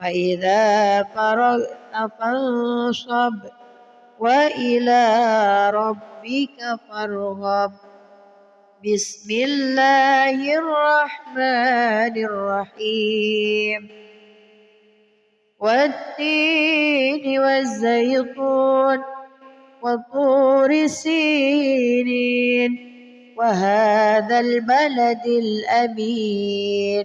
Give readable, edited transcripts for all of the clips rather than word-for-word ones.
فإذا فرغت فانصب وإلى ربك فارغب. بسم الله الرحمن الرحيم. والتين والزيتون وطور سينين وهذا البلد الأمين.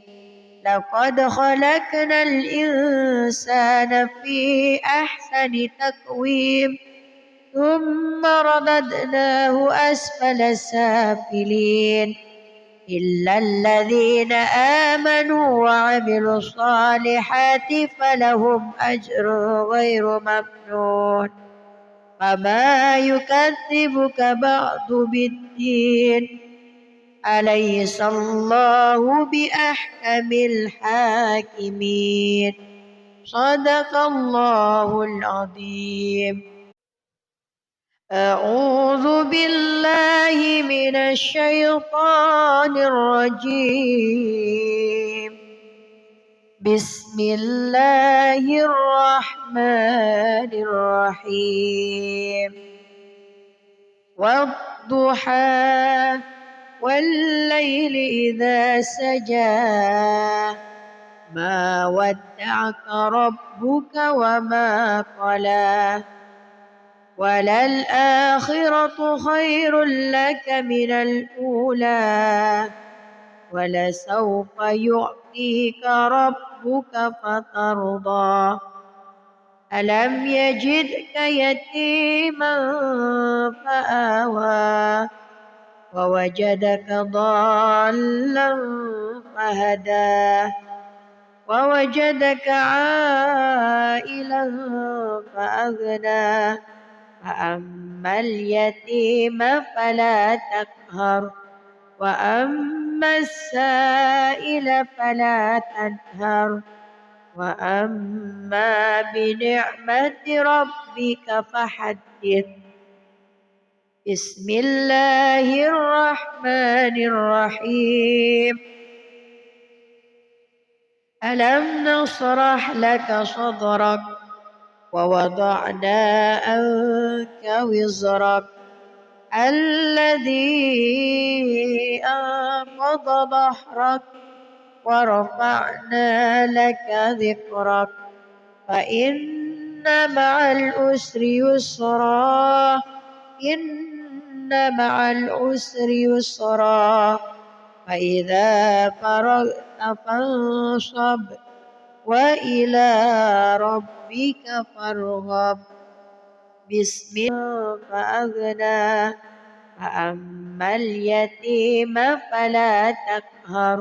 لقد خلقنا الإنسان في أحسن تقويم ثم رددناه أسفل سافلين إلا الذين آمنوا وعملوا الصالحات فلهم أجر غير ممنون. فما يكذبك بعد بالدين أليس الله بأحكم الحاكمين. صدق الله العظيم. أعوذ بالله من الشيطان الرجيم. بسم الله الرحمن الرحيم. والضحى والليل إذا سجى ما ودعك ربك وما قلى وللآخرة خير لك من الأولى ولسوف يعطيك ربك فترضى. ألم يجدك يتيما فآوى ووجدك ضالا فهدى ووجدك عائلا فأغنى. فأما اليتيم فلا تقهر وأما السائل فلا تنهر وأما بنعمة ربك فحدث. بسم الله الرحمن الرحيم. ألم نشرح لك صدرك ووضعنا عنك وزرك الذي أنقض ظهرك ورفعنا لك ذكرك فإن مع العسر يسرا إن مع العسر يسرا. فإذا فرغت فانصب وإلى ربك فارغب. بسم الله فأغنى. فأما اليتيم فلا تقهر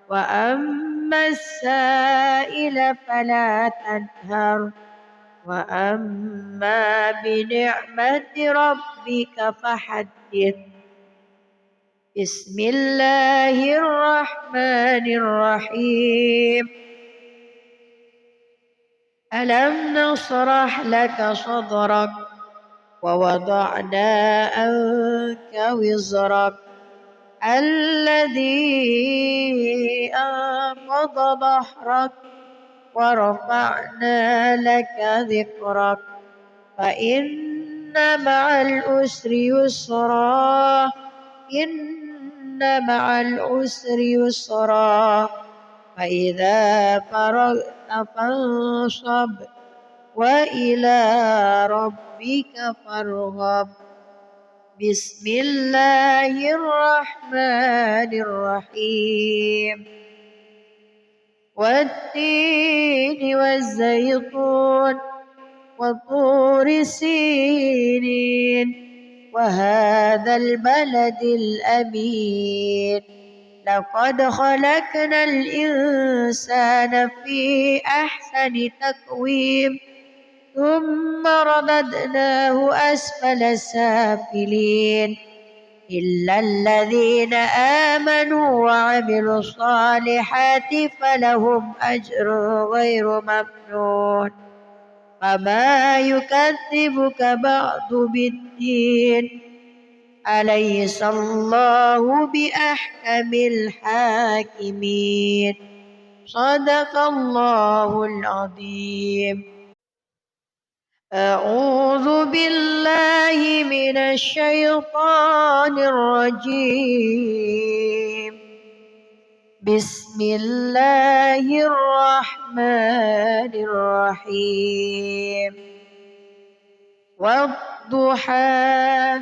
وأما السائل فلا تنهر وأما بنعمة ربك فحدث. بسم الله الرحمن الرحيم. ألم نشرح لك صدرك ووضعنا عنك وزرك الذي أنقض ظهرك ورفعنا لك ذكرك فإن مع العسر يسرا إن مع العسر يسرا. فإذا فرغت فانصب وإلى ربك فارغب. بسم الله الرحمن الرحيم. والتين والزيتون وطور سينين وهذا البلد الأمين. لقد خلقنا الإنسان في أحسن تقويم ثم رددناه أسفل سافلين إلا الذين آمنوا وعملوا الصالحات فلهم أجر غير ممنون. فما يكذبك بعد بالدين أليس الله بأحكم الحاكمين. صدق الله العظيم. أعوذ بالله من الشيطان الرجيم. بسم الله الرحمن الرحيم. والضحى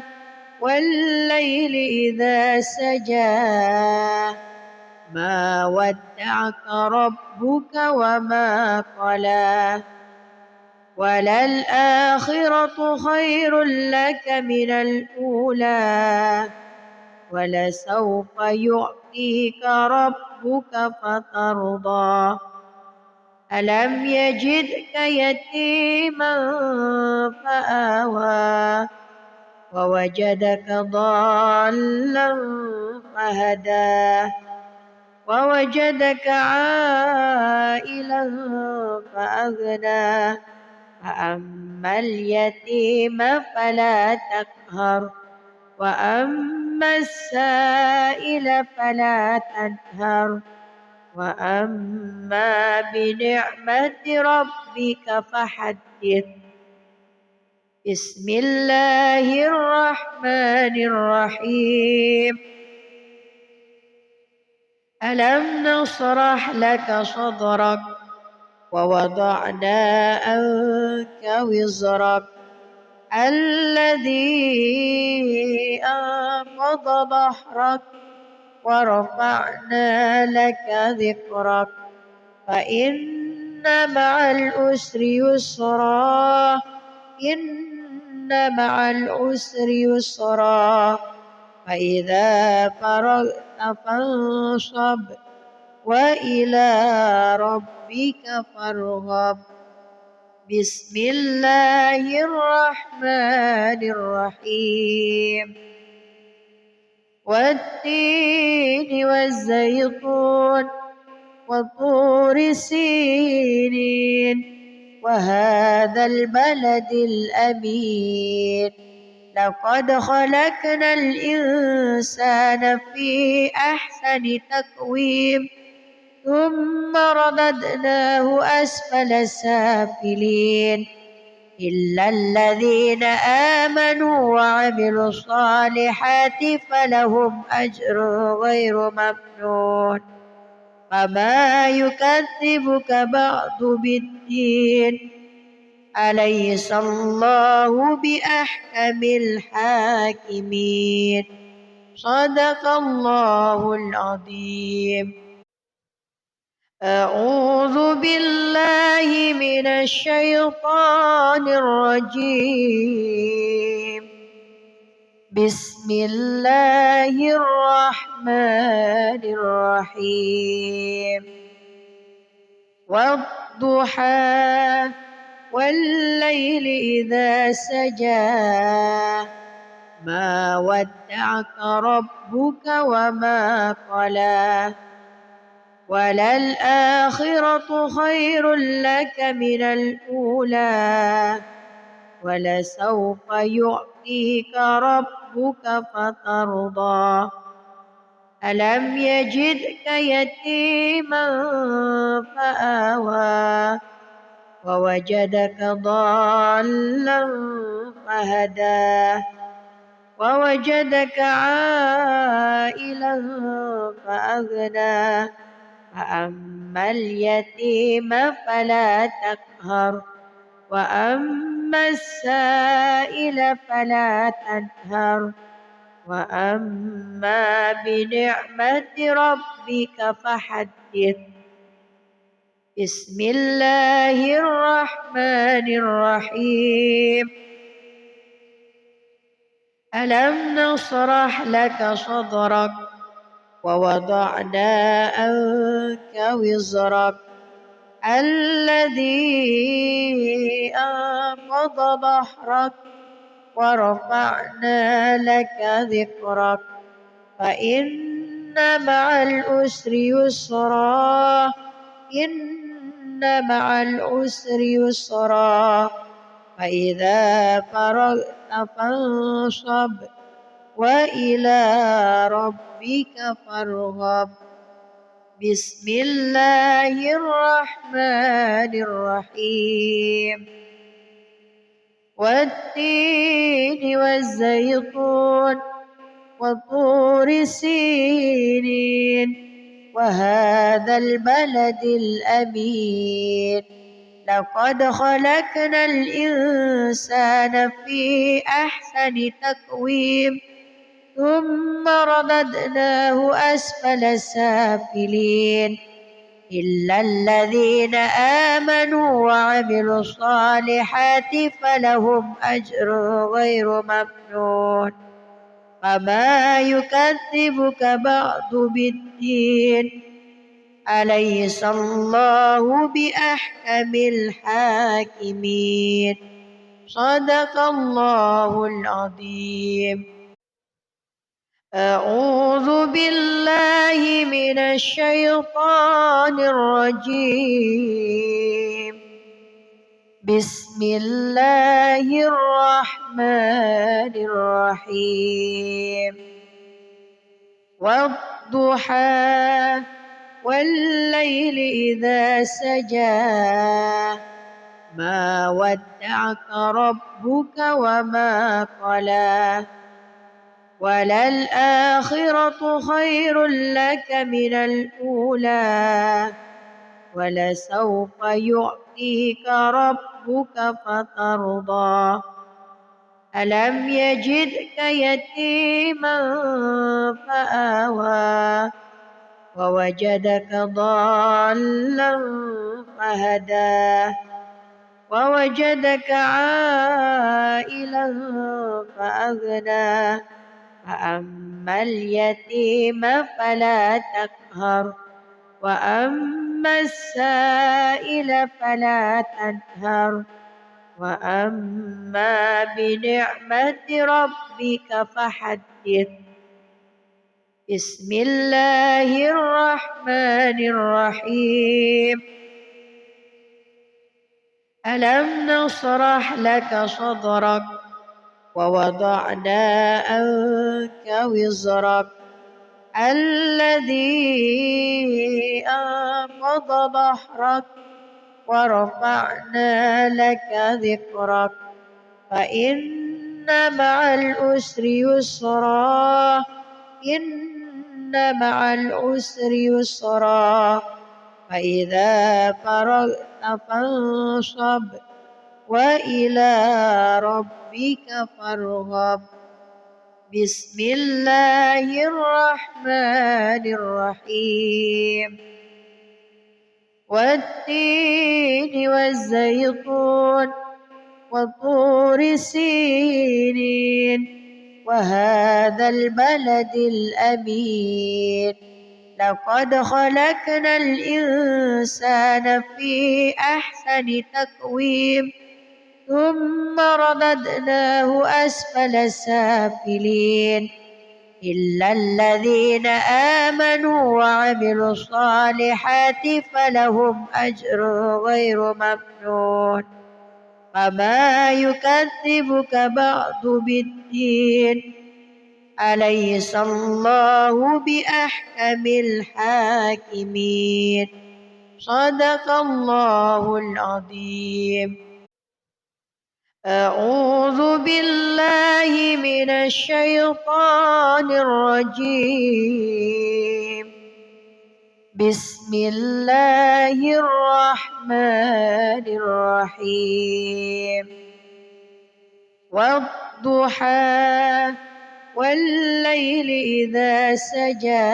والليل إذا سجى ما ودعك ربك وما قلى وللآخرة خير لك من الأولى ولسوف يعطيك ربك فترضى ألم يجدك يتيما فآوى ووجدك ضالا فهدى ووجدك عائلا فأغنى فأما اليتيم فلا تقهر وأما السائل فلا تنهر وأما بنعمة ربك فحدث. بسم الله الرحمن الرحيم. ألم نشرح لك صدرك ووضعنا عنك وزرك الذي أنقض ظهرك ورفعنا لك ذكرك فإن مع العسر يسرا إن مع العسر يسرا فإذا فرغت فانصب وإلى ربك فارغب. بسم الله الرحمن الرحيم. والتين والزيتون وطور سينين وهذا البلد الأمين لقد خلقنا الإنسان في أحسن تقويم ثم رددناه أسفل سافلين إلا الذين آمنوا وعملوا الصالحات فلهم أجر غير ممنون فما يكذبك بعد بالدين أليس الله بأحكم الحاكمين. صدق الله العظيم. أعوذ بالله من الشيطان الرجيم. بسم الله الرحمن الرحيم. والضحى والليل إذا سجى ما ودعك ربك وما قلى وللآخرة خير لك من الأولى ولسوف يعطيك ربك فترضى ألم يجدك يتيما فآوى ووجدك ضالا فهدى ووجدك عائلا فأغنى فأما اليتيم فلا تقهر وأما السائل فلا تنهر وأما بنعمة ربك فحدث. بسم الله الرحمن الرحيم. ألم نشرح لك صدرك ووضعنا عنك وزرك الذي أنقض ظهرك ورفعنا لك ذكرك فإن مع العسر يسرا إن مع العسر يسرا فإذا فرغت فانصب وإلى ربك فارغب. بسم الله الرحمن الرحيم والتين والزيتون وطور سينين وهذا البلد الأمين لقد خلقنا الإنسان في أحسن تقويم ثم رددناه أسفل سافلين إلا الذين آمنوا وعملوا الصالحات فلهم أجر غير ممنون فما يكذبك بعد بالدين أليس الله بأحكم الحاكمين صدق الله العظيم. أعوذ بالله من الشيطان الرجيم بسم الله الرحمن الرحيم والضحى والليل إذا سجى ما ودعك ربك وما قلى وللآخرة خير لك من الأولى ولسوف يعطيك ربك فترضى ألم يجدك يتيما فآوى ووجدك ضالا فهدى ووجدك عائلا فأغنى فأما اليتيم فلا تقهر وأما السائل فلا تنهر وأما بنعمة ربك فحدث. بسم الله الرحمن الرحيم ألم نشرح لك صدرك ووضعنا عنك وزرك الذي أنقض ظهرك ورفعنا لك ذكرك فإن مع العسر يسرا إن مع العسر يسرا فإذا فرغت فانصب وإلى ربك فارغب. بسم الله الرحمن الرحيم والتين والزيتون وطور سينين وهذا البلد الأمين لقد خلقنا الإنسان في أحسن تقويم ثم رددناه أسفل سافلين إلا الذين آمنوا وعملوا الصالحات فلهم أجر غير ممنون فما يكذبك بعد بالدين أليس الله بأحكم الحاكمين صدق الله العظيم. أعوذ بالله من الشيطان الرجيم بسم الله الرحمن الرحيم والضحى والليل إذا سجى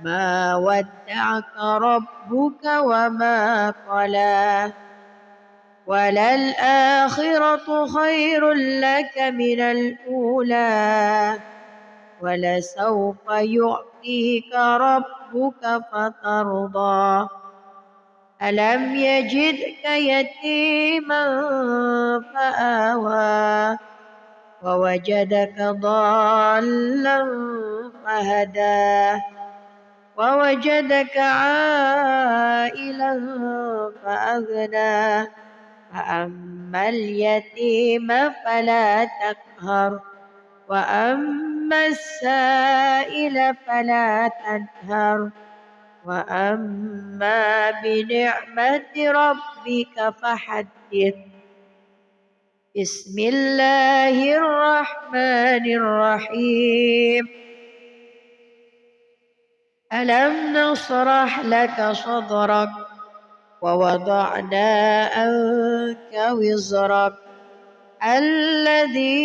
ما ودعك ربك وما قلى وللآخرة خير لك من الأولى ولسوف يعطيك ربك فترضى ألم يجدك يتيما فآوى ووجدك ضالا فهدى ووجدك عائلا فأغنى فأما اليتيم فلا تقهر وأما السائل فلا تنهر وأما بنعمة ربك فحدث. بسم الله الرحمن الرحيم. ألم نشرح لك صدرك ووضعنا عنك وزرك الذي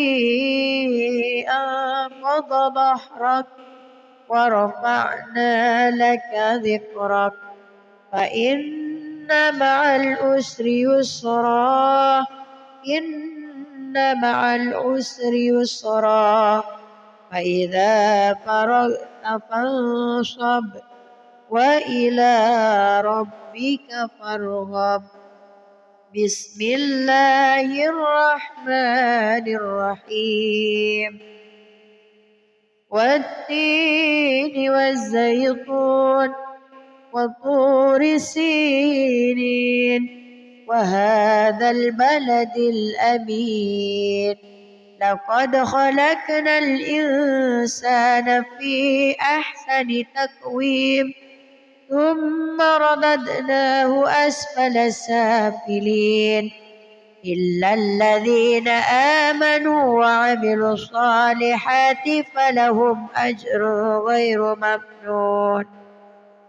أنقض ظهرك ورفعنا لك ذكرك فإن مع العسر يسرا إن مع العسر يسرا فإذا فرغت فانصب وإلى ربك فارغب. بسم الله الرحمن الرحيم. والتين والزيتون وطور سينين وهذا البلد الأمين لقد خلقنا الإنسان في أحسن تقويم ثم رددناه أسفل سافلين إلا الذين آمنوا وعملوا الصالحات فلهم أجر غير ممنون.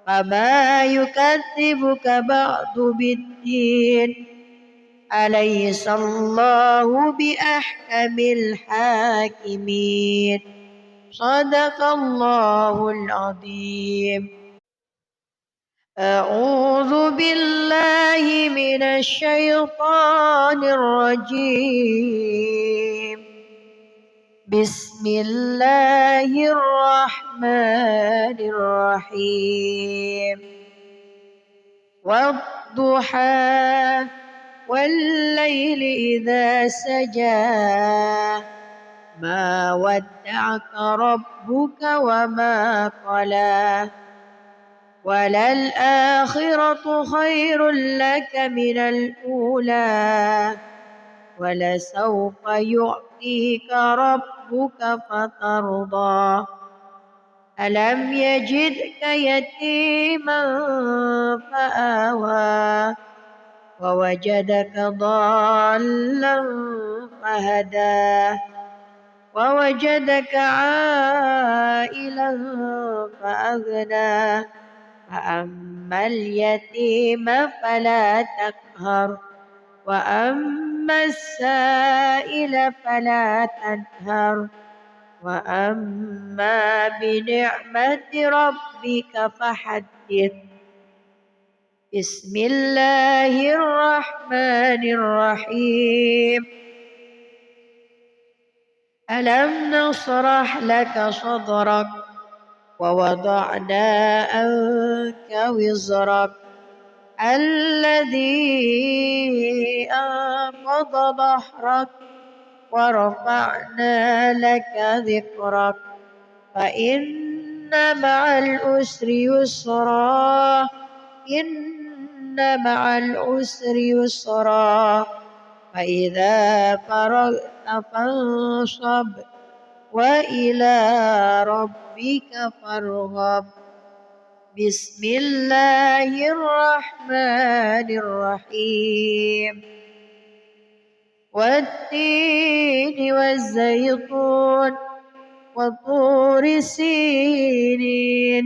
فما يكذبك بعد بالدين أليس الله بأحكم الحاكمين. صدق الله العظيم. أعوذ بالله من الشيطان الرجيم. بسم الله الرحمن الرحيم. والضحى والليل إذا سجى ما ودعك ربك وما قلى وللآخرة خير لك من الأولى ولسوف يعطيك ربك فترضى. ألم يجدك يتيما فآوى ووجدك ضالا فهدى ووجدك عائلا فأغنى فأما اليتيم فلا تقهر وأما السائل فلا تنهر وأما بنعمة ربك فحدث. بسم الله الرحمن الرحيم. ألم نشرح لك صدرك ووضعنا عنك وزرك الذي أنقض ظهرك ورفعنا لك ذكرك فإن مع العسر يسرا إن مع العسر يسرا فإذا فرغت فانصب وإلى ربك فارغب. بسم الله الرحمن الرحيم. والتين والزيتون وطور سينين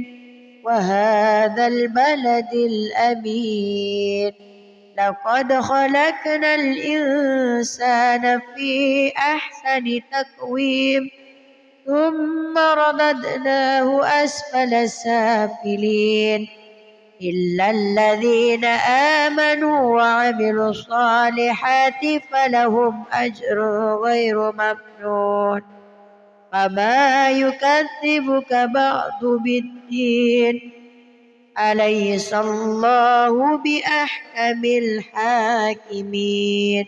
وهذا البلد الأمين لقد خلقنا الإنسان في أحسن تقويم ثم رددناه أسفل سافلين إلا الذين آمنوا وعملوا الصالحات فلهم أجر غير ممنون. فما يكذبك بعد بالدين أليس الله بأحكم الحاكمين.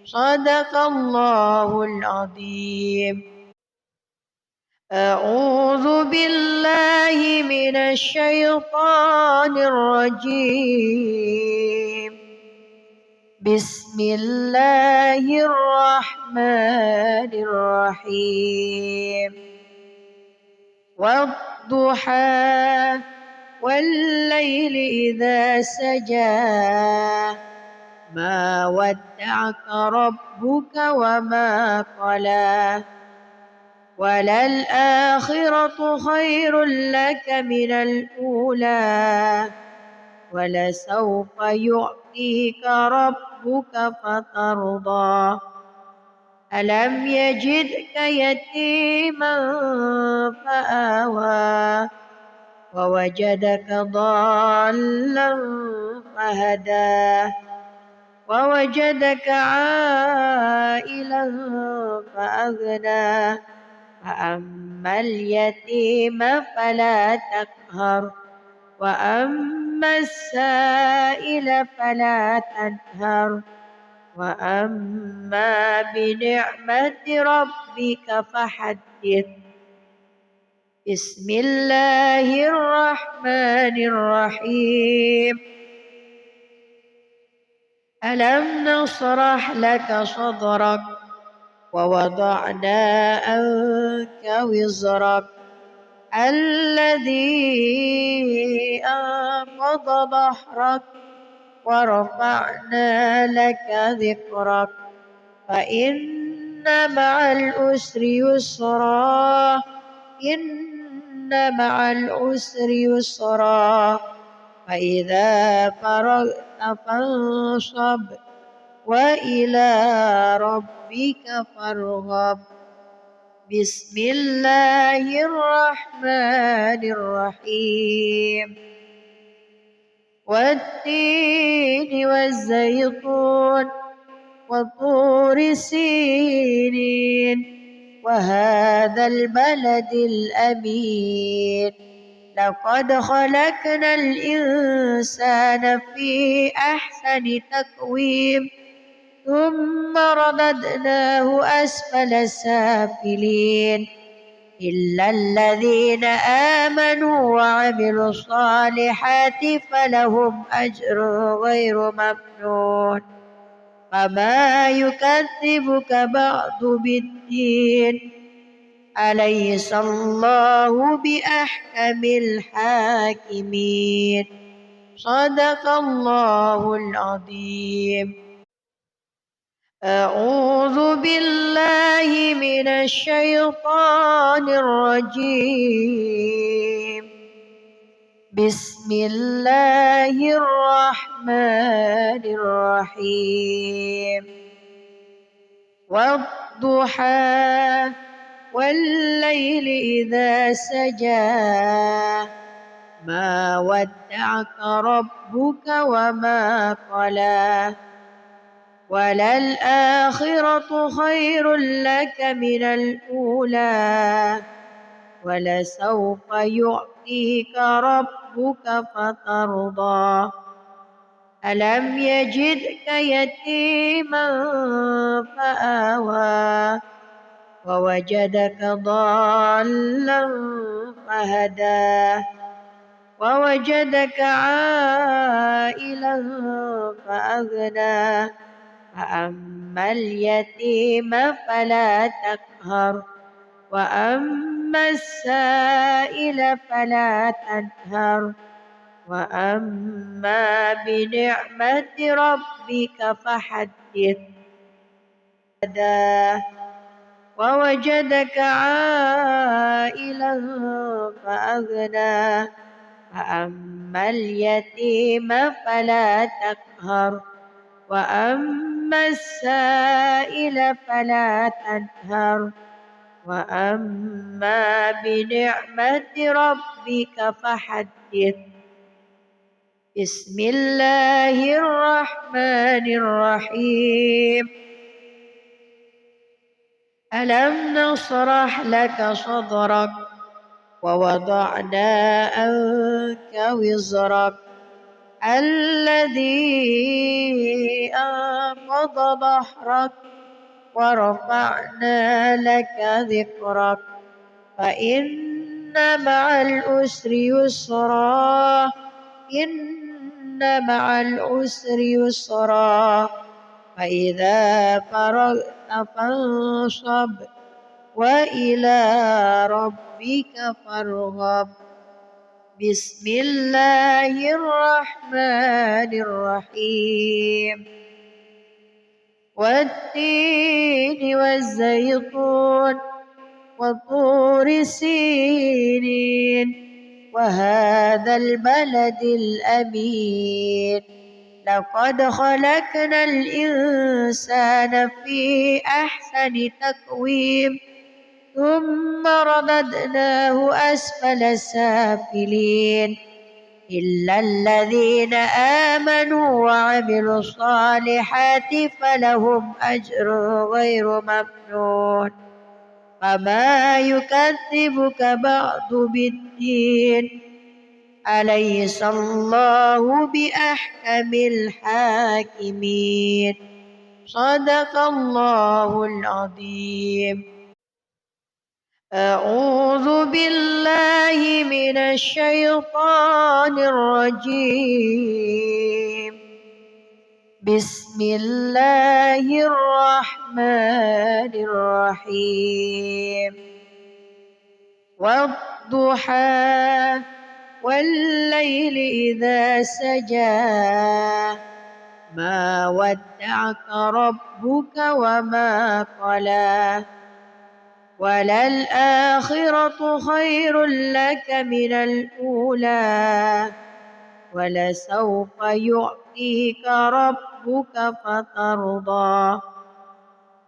صدق الله العظيم. أعوذ بالله من الشيطان الرجيم. بسم الله الرحمن الرحيم. والضحى والليل إذا سجى ما ودعك ربك وما قلى وللآخرة خير لك من الأولى ولسوف يعطيك ربك فترضى ألم يجدك يتيما فآوى ووجدك ضالا فهدى ووجدك عائلا فأغنى فأما اليتيم فلا تقهر وأما السائل فلا تنهر وأما بنعمة ربك فحدث بسم الله الرحمن الرحيم ألم نشرح لك صدرك ووضعنا عنك وزرك الذي أنقض ظهرك ورفعنا لك ذكرك فإن مع العسر يسرا إن مع العسر يسرا فإذا فرغت فانصب وإلى ربك فارغب بسم الله الرحمن الرحيم والتين والزيتون وطور سينين وهذا البلد الأمين لقد خلقنا الإنسان في أحسن تقويم ثم رددناه أسفل سافلين إلا الذين آمنوا وعملوا الصالحات فلهم أجر غير ممنون فما يكذبك بعد بالدين أليس الله بأحكم الحاكمين صدق الله العظيم أعوذ بالله من الشيطان الرجيم بسم الله الرحمن الرحيم والضحى والليل إذا سجى ما ودعك ربك وما قلى وللآخرة خير لك من الأولى ولسوف يعطيك ربك فترضى ألم يجدك يتيما فآوى ووجدك ضالا فهدى ووجدك عائلا فأغنى فأما اليتيم فلا تقهر وأما السائل فلا تنهر وأما بنعمة ربك فحدث ووجدك عائلا فأغنى فأما اليتيم فلا تقهر وأما السائل فلا تنهر وأما بنعمة ربك فحدث بسم الله الرحمن الرحيم ألم نشرح لك صدرك ووضعنا عنك وزرك الذي أنقض ظهرك ورفعنا لك ذكرك فإن مع العسر يسرا إن مع العسر يسرا فإذا فرغت فانصب وإلى ربك فارغب بسم الله الرحمن الرحيم والتين والزيتون وطور سينين وهذا البلد الأمين لقد خلقنا الإنسان في أحسن تقويم ثم رددناه أسفل سافلين إلا الذين آمنوا وعملوا الصالحات فلهم أجر غير ممنون فما يكذبك بعد بالدين أليس الله بأحكم الحاكمين صدق الله العظيم. أعوذ بالله من الشيطان الرجيم بسم الله الرحمن الرحيم والضحى والليل إذا سجى ما ودعك ربك وما قلى وللآخرة خير لك من الأولى ولسوف يعطيك ربك فترضى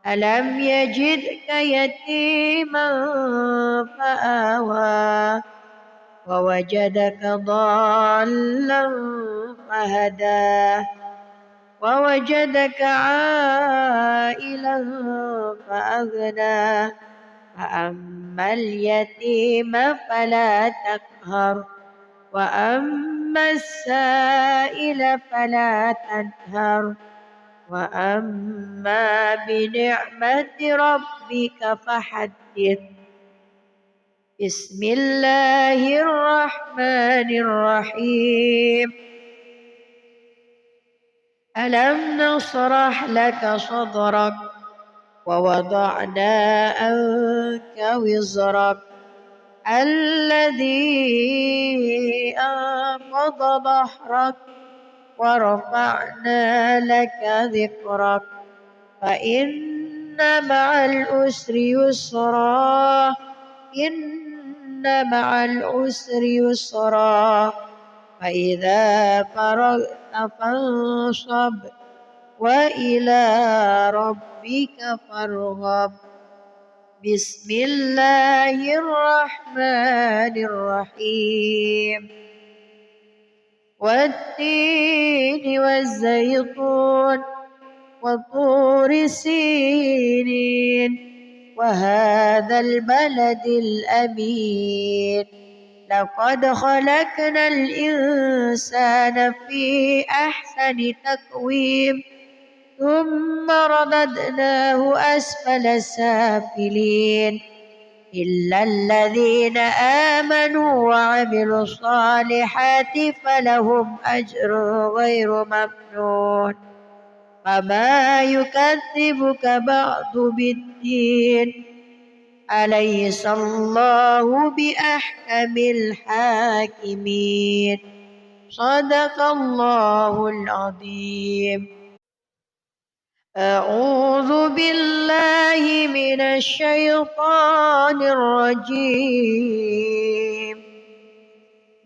ألم يجدك يتيما فآوى ووجدك ضالا فهدى ووجدك عائلا فأغنى فأما اليتيم فلا تقهر وأما السائل فلا تنهر وأما بنعمة ربك فحدث. بسم الله الرحمن الرحيم ألم نشرح لك صدرك ووضعنا عنك وزرك الذي أنقض ظهرك ورفعنا لك ذكرك فإن مع العسر يسرا إن مع العسر يسرا فإذا فرغت فانصب وإلى ربك فارغب. بسم الله الرحمن الرحيم والتين والزيتون وطور سينين وهذا البلد الأمين لقد خلقنا الإنسان في أحسن تقويم ثم رددناه أسفل سافلين إلا الذين آمنوا وعملوا الصالحات فلهم أجر غير ممنون فما يكذبك بعد بالدين أليس الله بأحكم الحاكمين صدق الله العظيم. أعوذ بالله من الشيطان الرجيم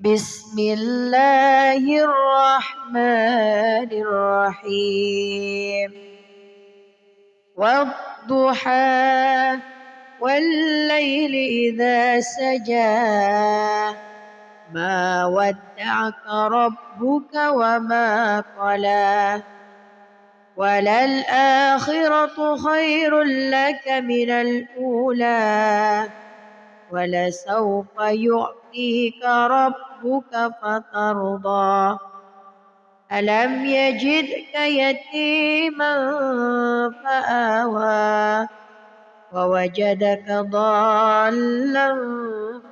بسم الله الرحمن الرحيم والضحى والليل إذا سجى ما ودعك ربك وما قلى وللآخرة خير لك من الأولى ولسوف يعطيك ربك فترضى ألم يجدك يتيما فآوى ووجدك ضالا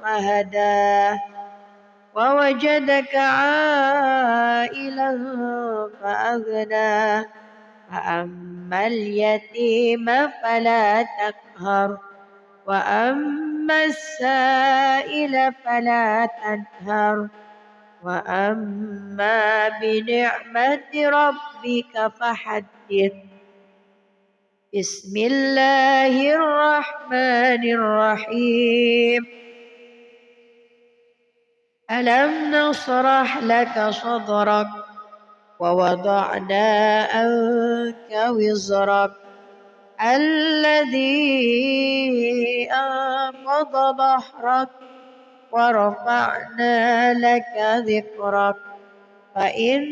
فهدى ووجدك عائلا فأغنى فأما اليتيم فلا تقهر وأما وأما السائل فلا تنهر وأما بنعمة ربك فحدث. بسم الله الرحمن الرحيم. ألم نشرح لك صدرك ووضعنا عنك وزرك الذي أنقض ظهرك ورفعنا لك ذكرك فإن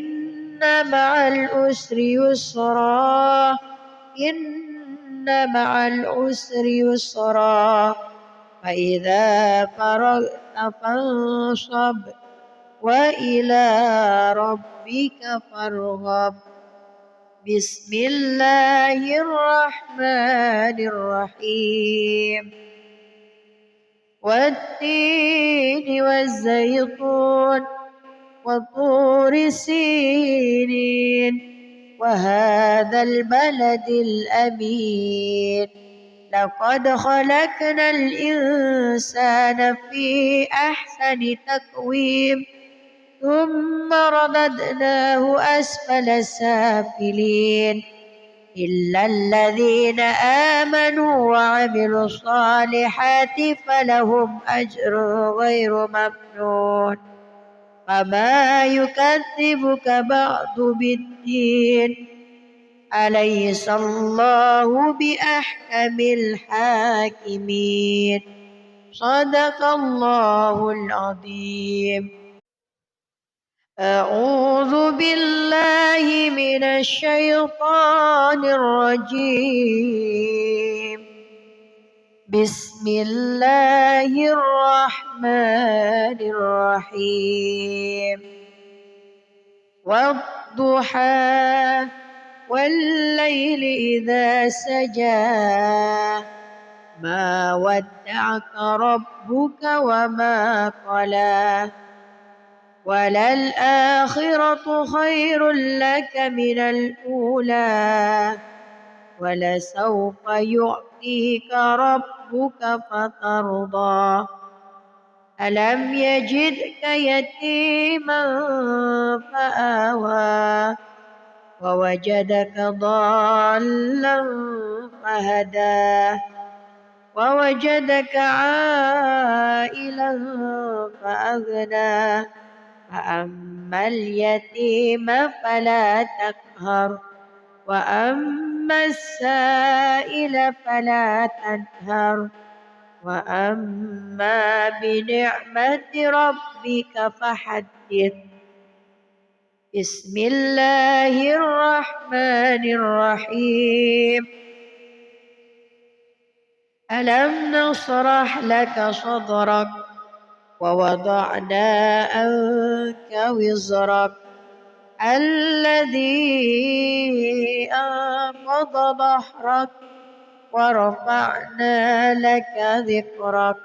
مع العسر يسرا إن مع العسر يسرا فإذا فرغت فانصب وإلى ربك فارغب. بسم الله الرحمن الرحيم. والتين والزيتون وطور سينين وهذا البلد الأمين لقد خلقنا الإنسان في أحسن تقويم ثم رددناه أسفل سافلين إلا الذين آمنوا وعملوا الصالحات فلهم أجر غير ممنون. فما يكذبك بعد بالدين أليس الله بأحكم الحاكمين. صدق الله العظيم. أعوذ بالله من الشيطان الرجيم. بسم الله الرحمن الرحيم. والضحى والليل إذا سجى ما ودعك ربك وما قلى وللآخرة خير لك من الأولى ولسوف يعطيك ربك فترضى. ألم يجدك يتيما فآوى ووجدك ضالا فهدى ووجدك عائلا فأغنى فأما اليتيم فلا تقهر وأما السائل فلا تنهر وأما بنعمة ربك فحدث. بسم الله الرحمن الرحيم. ألم نشرح لك صدرك ووضعنا عنك وزرك الذي أنقض ظهرك ورفعنا لك ذكرك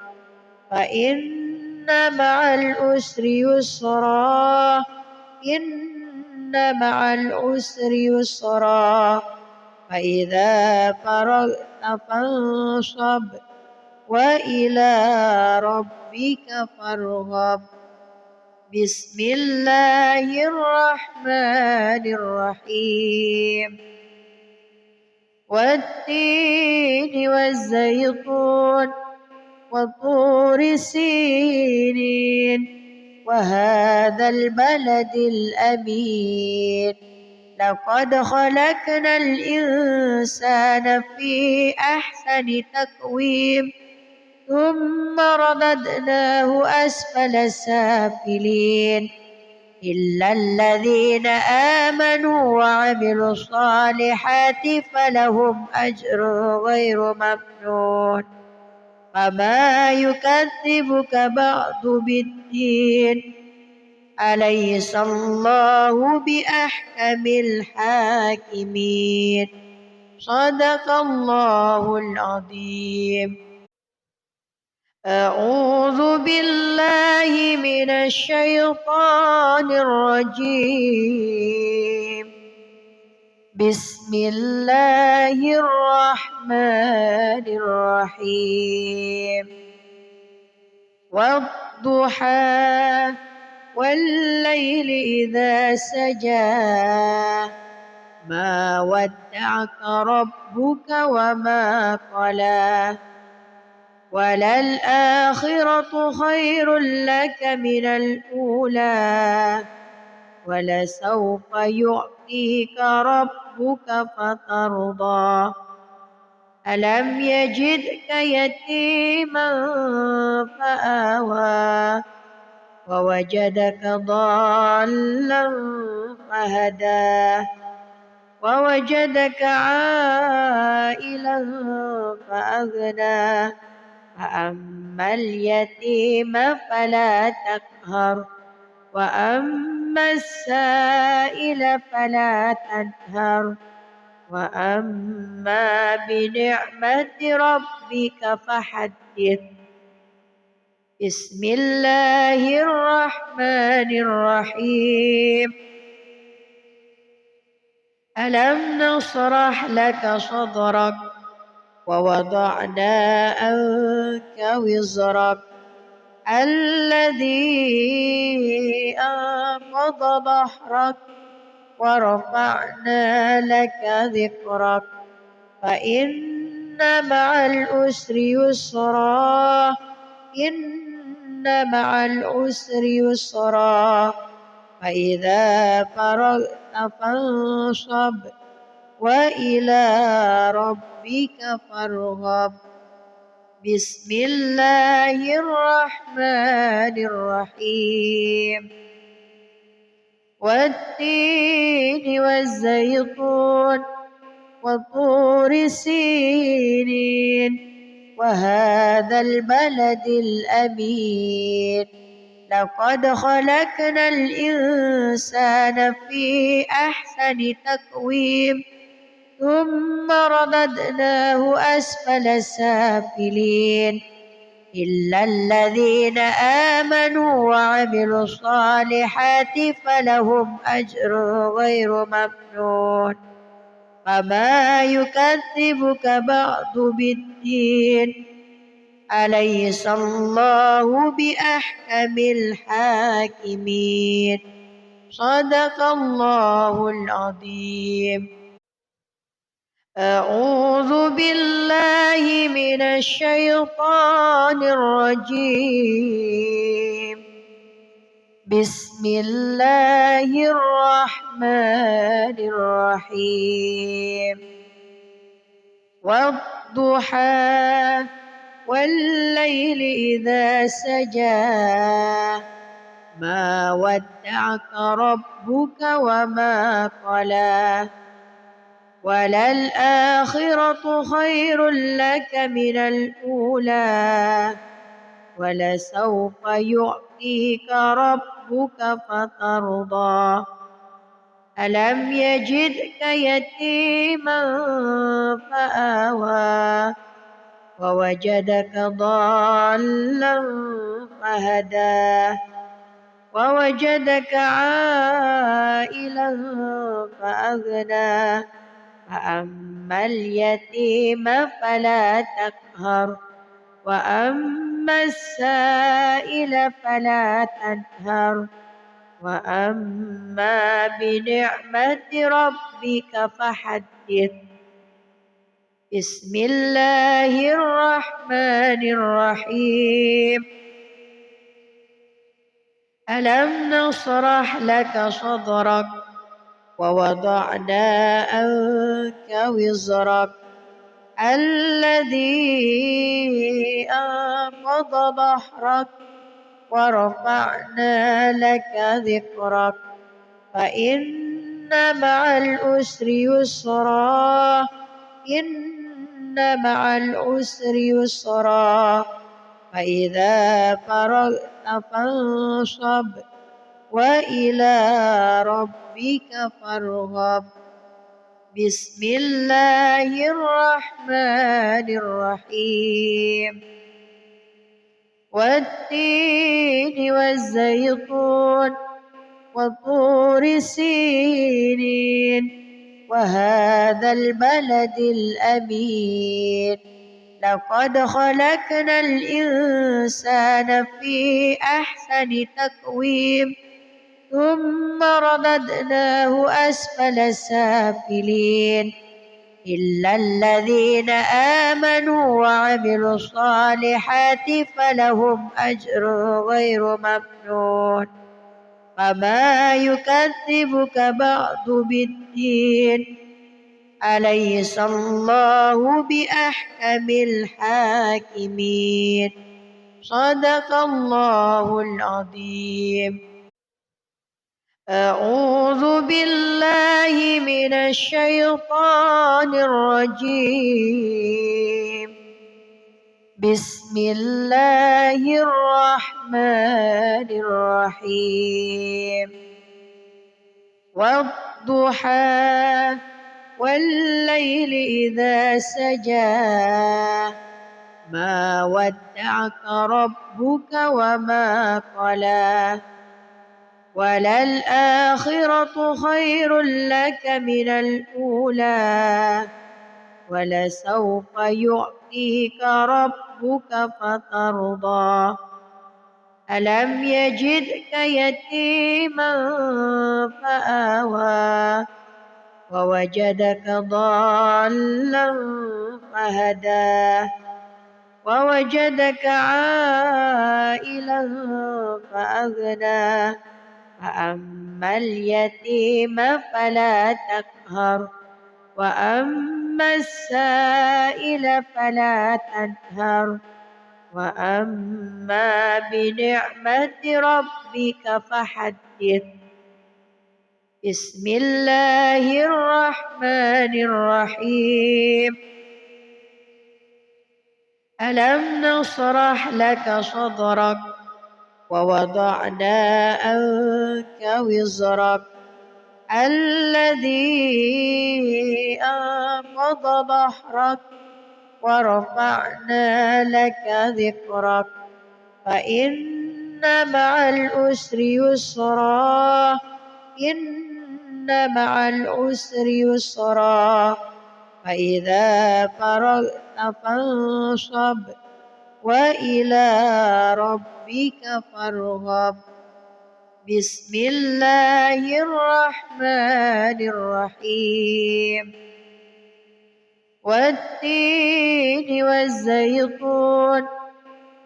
فإن مع العسر يسرا إن مع العسر يسرا فإذا فرغت فانصب وإلى ربك فارغب. بسم الله الرحمن الرحيم. والتين والزيتون وطور سينين وهذا البلد الأمين لقد خلقنا الإنسان في أحسن تقويم ثم رددناه أسفل سافلين إلا الذين آمنوا وعملوا الصالحات فلهم أجر غير ممنون. فما يكذبك بعد بالدين أليس الله بأحكم الحاكمين. صدق الله العظيم. أعوذ بالله من الشيطان الرجيم. بسم الله الرحمن الرحيم. والضحى والليل إذا سجى ما ودعك ربك وما قلى وللآخرة خير لك من الأولى ولسوف يعطيك ربك فترضى ألم يجدك يتيما فآوى ووجدك ضالا فهدى ووجدك عائلا فأغنى فأما اليتيم فلا تقهر وأما السائل فلا تنهر وأما بنعمة ربك فحدث بسم الله الرحمن الرحيم ألم نشرح لك صدرك ووضعنا عنك وزرك الذي أنقض ظهرك ورفعنا لك ذكرك فإن مع العسر يسرا إن مع العسر يسرا فإذا فرغت فانصب وإلى ربك فارغب بسم الله الرحمن الرحيم والتين والزيتون وطور سينين وهذا البلد الأمين لقد خلقنا الإنسان في أحسن تقويم ثم رددناه أسفل سافلين إلا الذين آمنوا وعملوا الصالحات فلهم أجر غير ممنون فما يكذبك بعد بالدين أليس الله بأحكم الحاكمين صدق الله العظيم أعوذ بالله من الشيطان الرجيم بسم الله الرحمن الرحيم والضحى والليل إذا سجى ما ودعك ربك وما قلى وللآخرة خير لك من الأولى ولسوف يعطيك ربك فترضى ألم يجدك يتيما فآوى ووجدك ضالا فهدى ووجدك عائلا فأغنى فأما اليتيم فلا تقهر وأما السائل فلا تنهر وأما بنعمة ربك فحدث بسم الله الرحمن الرحيم ألم نشرح لك صدرك ووضعنا عنك وزرك الذي أنقض ظهرك ورفعنا لك ذكرك فإن مع العسر يسرا إن مع العسر يسرا فإذا فرغت فانصب وإلى ربك فارغب بسم الله الرحمن الرحيم والتين والزيتون وطور سينين وهذا البلد الأمين لقد خلقنا الإنسان في أحسن تقويم ثم رددناه أسفل سافلين إلا الذين آمنوا وعملوا الصالحات فلهم أجر غير ممنون فما يكذبك بعد بالدين أليس الله بأحكم الحاكمين صدق الله العظيم. أعوذ بالله من الشيطان الرجيم. بسم الله الرحمن الرحيم. والضحى والليل إذا سجى ما ودعك ربك وما قلى وللآخرة خير لك من الأولى ولسوف يعطيك ربك فترضى ألم يجدك يتيما فآوى ووجدك ضالا فهدى ووجدك عائلا فأغنى فأما اليتيم فلا تقهر وأما السائل فلا تنهر وأما بنعمة ربك فحدث. بسم الله الرحمن الرحيم. ألم نشرح لك صدرك ووضعنا عنك وزرك الذي أنقض ظهرك ورفعنا لك ذكرك فإن مع العسر يسرا إن مع العسر يسرا فإذا فرغت فانصب وإلى ربك فارغب. بسم الله الرحمن الرحيم. والتين والزيتون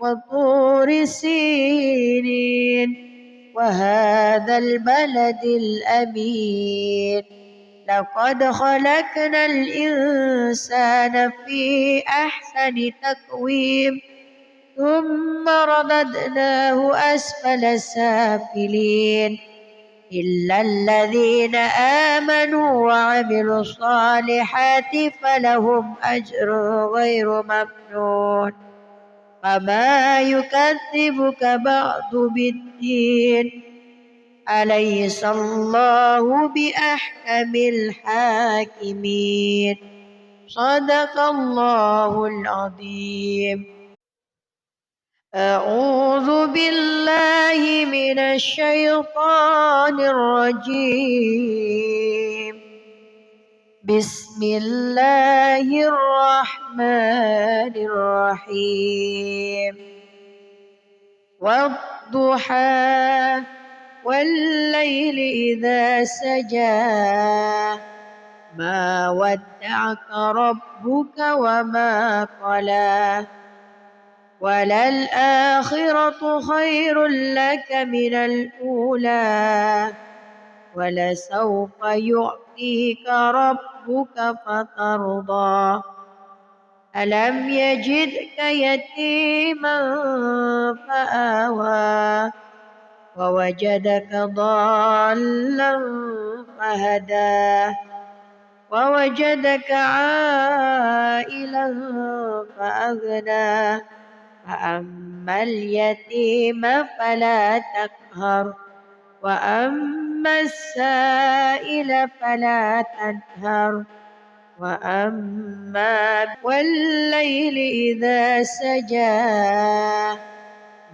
وطور سينين وهذا البلد الأمين لقد خلقنا الإنسان في أحسن تقويم ثم رددناه أسفل سافلين إلا الذين آمنوا وعملوا الصالحات فلهم أجر غير ممنون فما يكذبك بعد بالدين أليس الله بأحكم الحاكمين صدق الله العظيم. أعوذ بالله من الشيطان الرجيم. بسم الله الرحمن الرحيم. والضحى والليل إذا سجى ما ودعك ربك وما قلى وللآخرة خير لك من الأولى ولسوف يعطيك ربك فترضى ألم يجدك يتيما فآوى ووجدك ضالا فهدى ووجدك عائلا فأغنى فأما اليتيم فلا تقهر وأما السائل فلا تنهر وأما والليل إذا سجى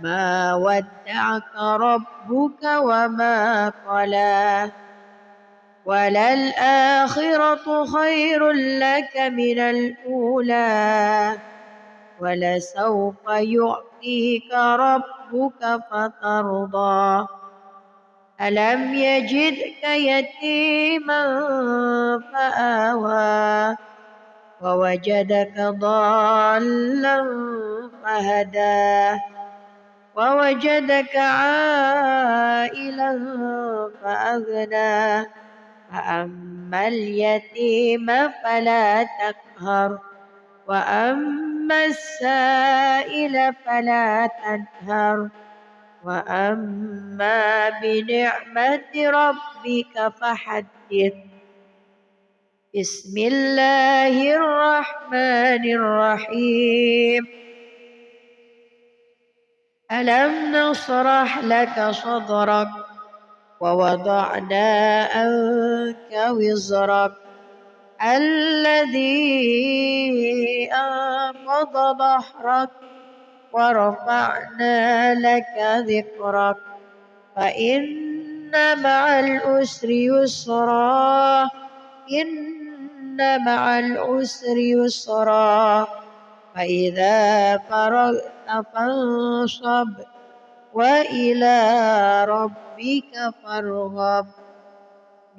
ما ودعك ربك وما قلى وللآخرة خير لك من الأولى ولسوف يعطيك ربك فترضى ألم يجدك يتيما فآوى ووجدك ضالا فهدى ووجدك عائلا فأغنى فأما اليتيم فلا تقهر وأما السائل فلا تنهر وأما بنعمة ربك فحدث بسم الله الرحمن الرحيم ألم نشرح لك صدرك ووضعنا عنك وزرك الذي أنقض ظهرك ورفعنا لك ذكرك فإن مع العسر يسرا إن مع العسر يسرا فإذا فرغت فانصب وإلى ربك فارغب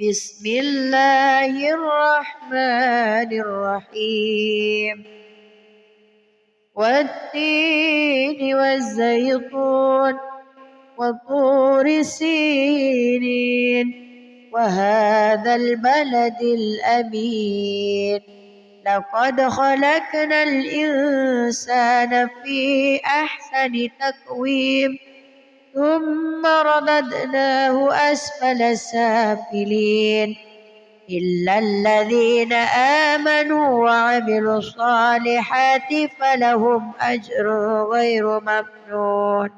بسم الله الرحمن الرحيم والتين والزيتون وطور سينين وهذا البلد الأمين لقد خلقنا الإنسان في أحسن تقويم ثم رددناه أسفل سافلين إلا الذين آمنوا وعملوا الصالحات فلهم أجر غير ممنون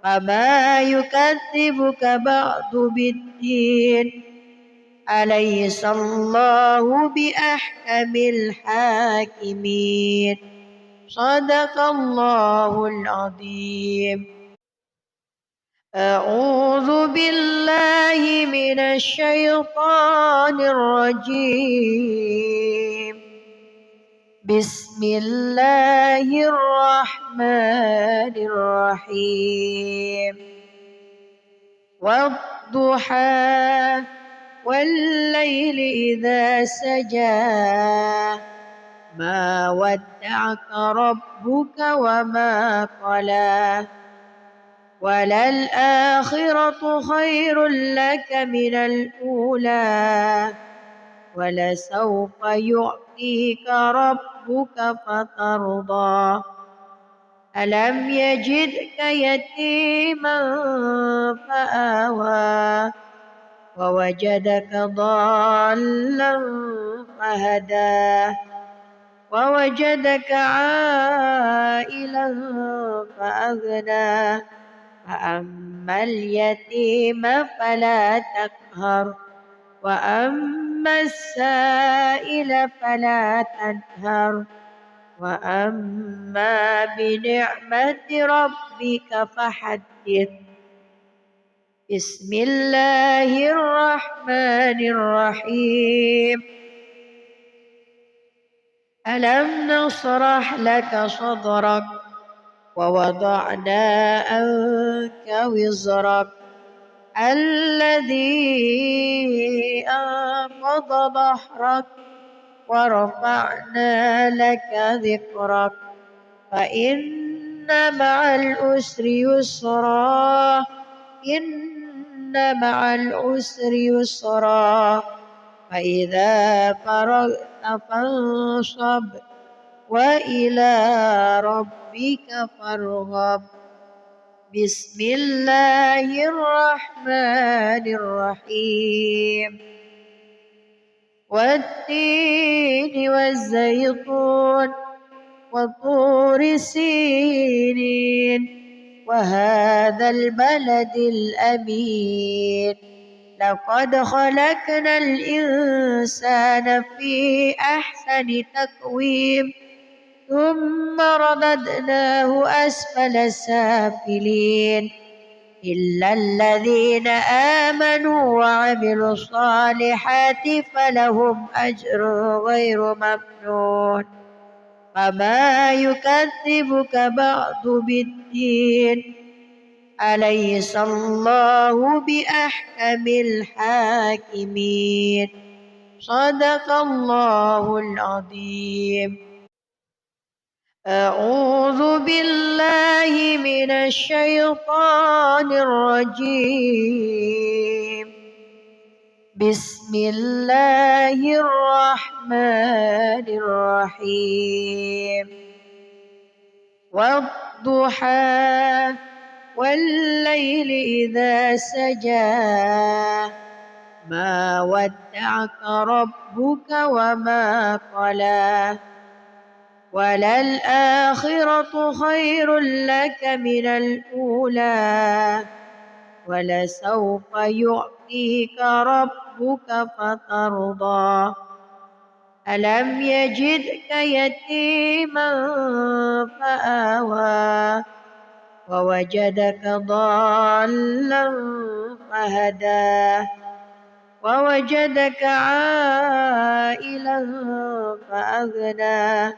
فما يكذبك بعد بالدين أليس الله بأحكم الحاكمين صدق الله العظيم أعوذ بالله من الشيطان الرجيم بسم الله الرحمن الرحيم والضحى والليل إذا سجى ما ودعك ربك وما قلى وللآخرة خير لك من الأولى ولسوف يعطيك ربك فترضى ألم يجدك يتيما فآوى ووجدك ضالا فهدى ووجدك عائلا فأغنى فأما اليتيم فلا تقهر وأما السائل فلا تنهر وأما بنعمة ربك فحدث بسم الله الرحمن الرحيم ألم نشرح لك صدرك ووضعنا عنك وزرك الذي أنقض ظهرك ورفعنا لك ذكرك فإن مع العسر يسرا إن مع العسر يسرا فإذا فرغت فانصب وإلى ربك فارغب بسم الله الرحمن الرحيم والتين والزيتون وطور سينين وهذا البلد الأمين لقد خلقنا الإنسان في أحسن تقويم ثم رددناه أسفل سافلين إلا الذين آمنوا وعملوا الصالحات فلهم أجر غير ممنون فما يكذبك بعد بالدين أليس الله بأحكم الحاكمين صدق الله العظيم. أعوذ بالله من الشيطان الرجيم. بسم الله الرحمن الرحيم. والضحى والليل إذا سجى ما ودعك ربك وما قلى وللآخرة خير لك من الأولى ولسوف يعطيك ربك فترضى ألم يجدك يتيما فآوى ووجدك ضالا فهدى ووجدك عائلا فأغنى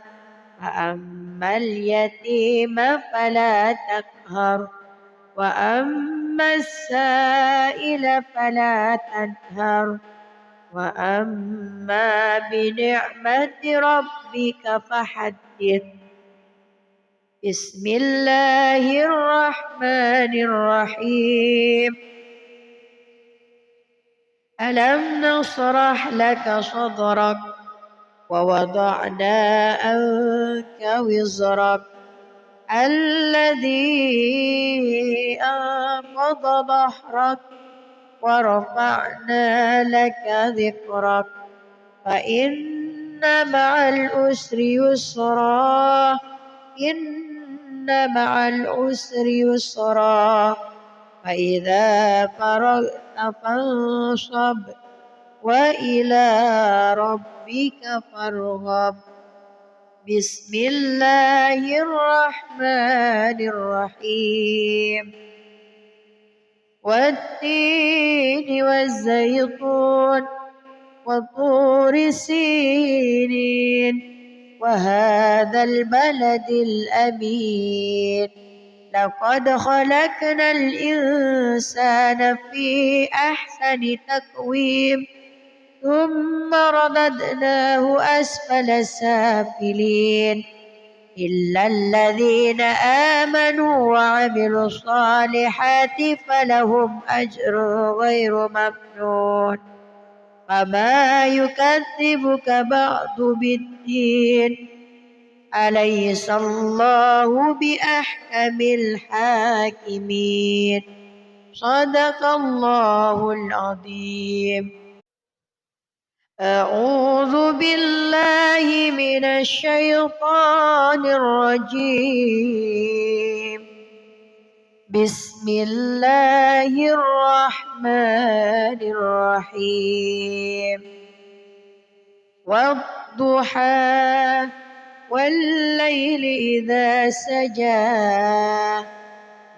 فأما اليتيم فلا تقهر وأما السائل فلا تنهر وأما بنعمة ربك فحدث. بسم الله الرحمن الرحيم. ألم نشرح لك صدرك ووضعنا عنك وزرك الذي أنقض ظهرك ورفعنا لك ذكرك فإن مع العسر يسرا إن مع العسر يسرا فإذا فرغت فانصب وإلى ربك فارغب. بسم الله الرحمن الرحيم. والتين والزيتون وطور سينين وهذا البلد الأمين لقد خلقنا الإنسان في أحسن تقويم ثم رددناه أسفل سافلين إلا الذين آمنوا وعملوا الصالحات فلهم أجر غير ممنون. فما يكذبك بعد بالدين أليس الله بأحكم الحاكمين صدق الله العظيم. أعوذ بالله من الشيطان الرجيم. بسم الله الرحمن الرحيم. والضحى والليل إذا سجى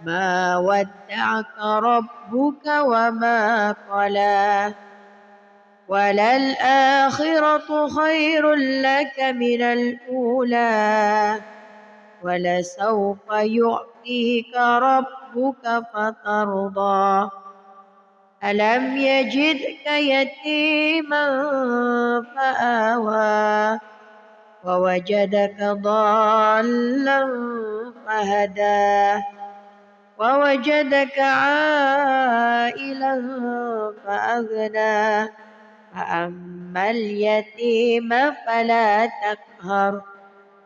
ما ودعك ربك وما قلى وللآخرة خير لك من الأولى ولسوف يعطيك ربك فترضى ألم يجدك يتيما فآوى ووجدك ضالا فهدى ووجدك عائلا فأغنى فأما اليتيم فلا تقهر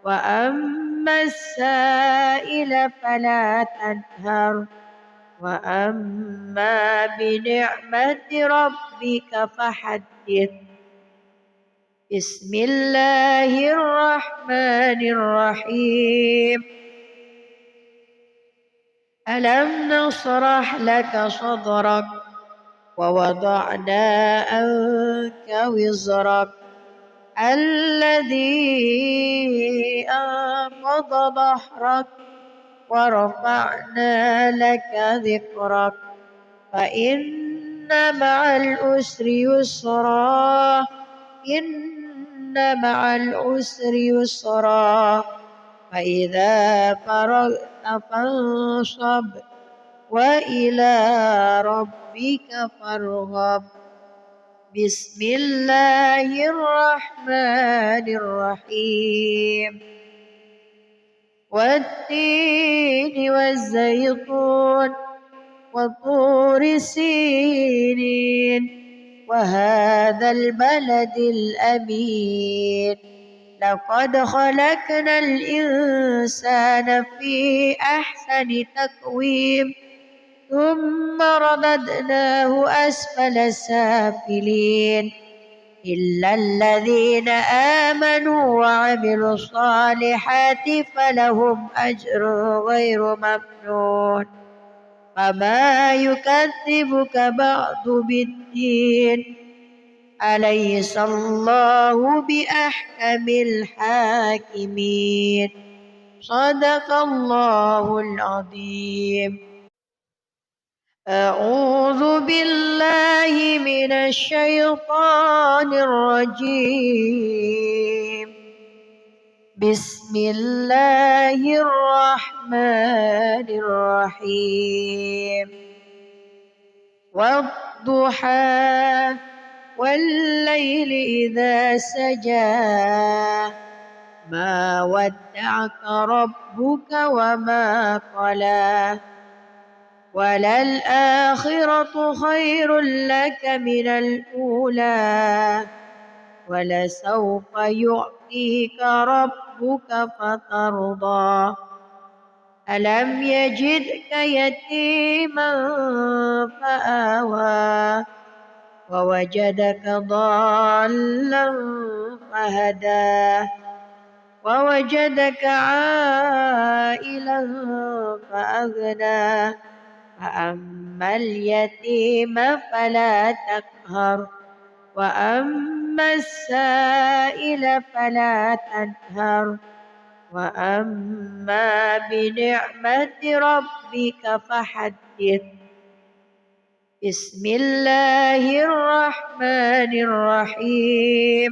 وأما السائل فلا تنهر وأما بنعمة ربك فحدث. بسم الله الرحمن الرحيم. ألم نشرح لك صدرك ووضعنا عنك وزرك الذي أنقض ظهرك ورفعنا لك ذكرك فإن مع العسر يسرا إن مع العسر يسرا فإذا فرغت فانصب وإلى ربك فارغب. بسم الله الرحمن الرحيم. والتين والزيتون وطور سينين وهذا البلد الأمين لقد خلقنا الإنسان في أحسن تقويم ثم رددناه أسفل سافلين إلا الذين آمنوا وعملوا الصالحات فلهم أجر غير ممنون. فما يكذبك بعد بالدين أليس الله بأحكم الحاكمين. صدق الله العظيم. أعوذ بالله من الشيطان الرجيم. بسم الله الرحمن الرحيم. والضحى والليل إذا سجى ما ودعك ربك وما قلى وللآخرة خير لك من الأولى ولسوف يعطيك ربك فترضى. ألم يجدك يتيما فآوى ووجدك ضالا فهدى ووجدك عائلا فأغنى فأما اليتيم فلا تقهر وأما السائل فلا تنهر وأما بنعمة ربك فحدث. بسم الله الرحمن الرحيم.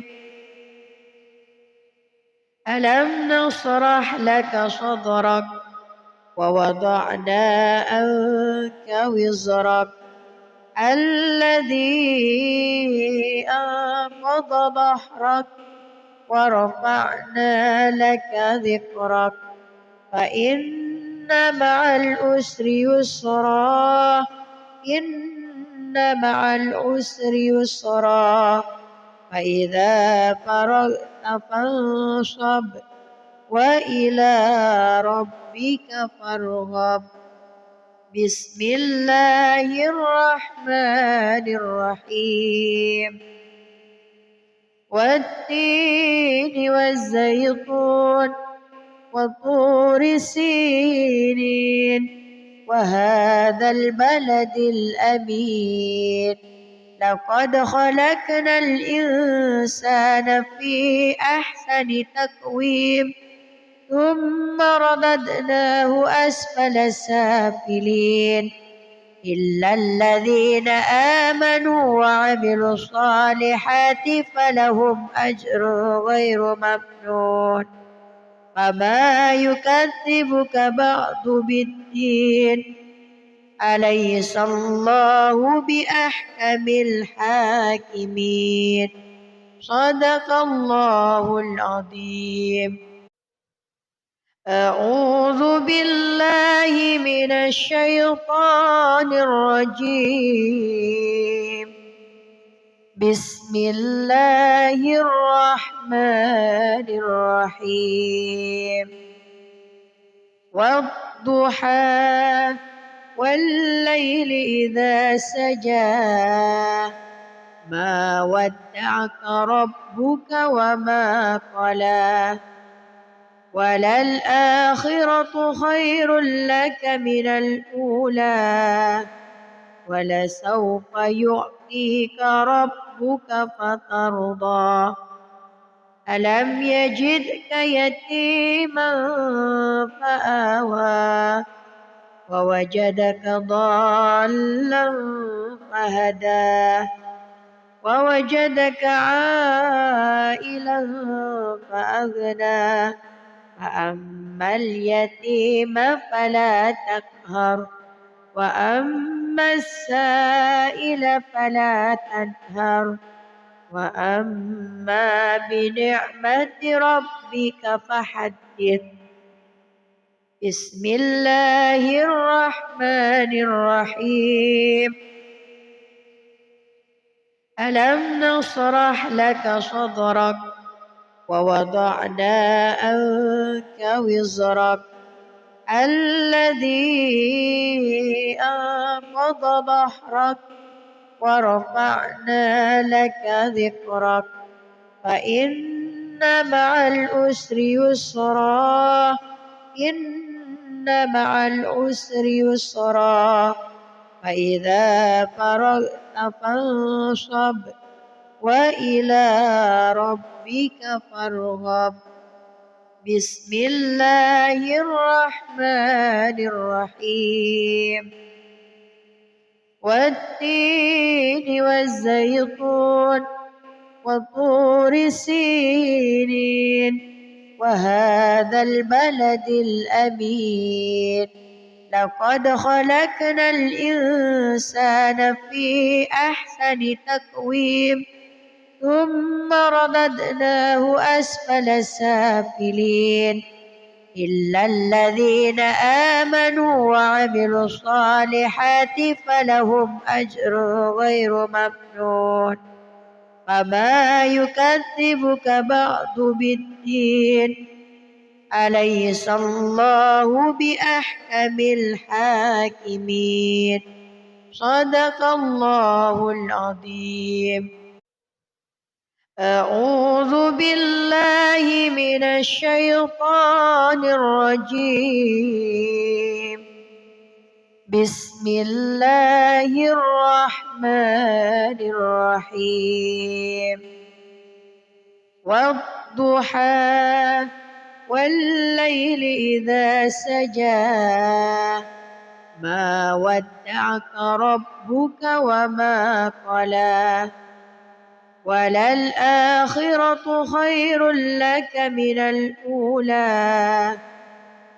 ألم نشرح لك صدرك ووضعنا عنك وزرك الذي أنقض ظهرك ورفعنا لك ذكرك فإن مع العسر يسرا إن مع العسر يسرا فإذا فرغت فانصب وإلى ربك فارغب. بسم الله الرحمن الرحيم. والتين والزيتون وطور سينين وهذا البلد الأمين لقد خلقنا الإنسان في أحسن تقويم ثم رددناه أسفل سافلين إلا الذين آمنوا وعملوا الصالحات فلهم أجر غير ممنون. فما يكذبك بعد بالدين أليس الله بأحكم الحاكمين. صدق الله العظيم. أعوذ بالله من الشيطان الرجيم. بسم الله الرحمن الرحيم. والضحى والليل إذا سجى ما ودعك ربك وما قلى وللآخرة خير لك من الأولى ولسوف يعطيك ربك فترضى. ألم يجدك يتيما فآوى ووجدك ضالا فهدى ووجدك عائلا فأغنى فأما اليتيم فلا تقهر وأما السائل فلا تنهر وأما بنعمة ربك فحدث. بسم الله الرحمن الرحيم. ألم نشرح لك صدرك ووضعنا عنك وزرك الذي أنقض ظهرك ورفعنا لك ذكرك فإن مع العسر يسرا إن مع العسر يسرا فإذا فرغت فانصب وإلى ربك فارغب. بسم الله الرحمن الرحيم. والتين والزيتون وطور سينين وهذا البلد الأمين لقد خلقنا الإنسان في أحسن تقويم ثم رددناه أسفل سافلين إلا الذين آمنوا وعملوا الصالحات فلهم أجر غير ممنون. فما يكذبك بعد بالدين أليس الله بأحكم الحاكمين. صدق الله العظيم. أعوذ بالله من الشيطان الرجيم. بسم الله الرحمن الرحيم. والضحى والليل إذا سجى ما ودعك ربك وما قلى وللآخرة خير لك من الأولى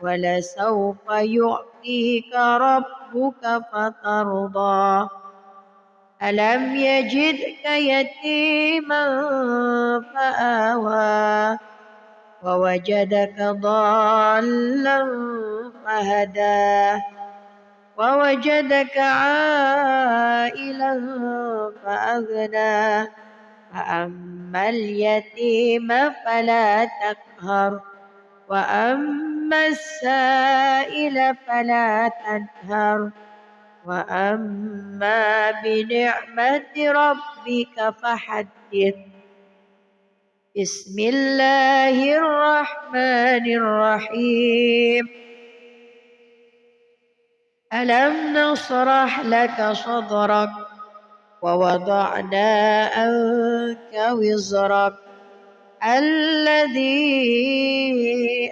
ولسوف يعطيك ربك فترضى. ألم يجدك يتيما فآوى ووجدك ضالا فهدى ووجدك عائلا فأغنى فأما اليتيم فلا تقهر وأما السائل فلا تنهر وأما بنعمة ربك فحدث. بسم الله الرحمن الرحيم. ألم نشرح لك صدرك ووضعنا عنك وزرك الذي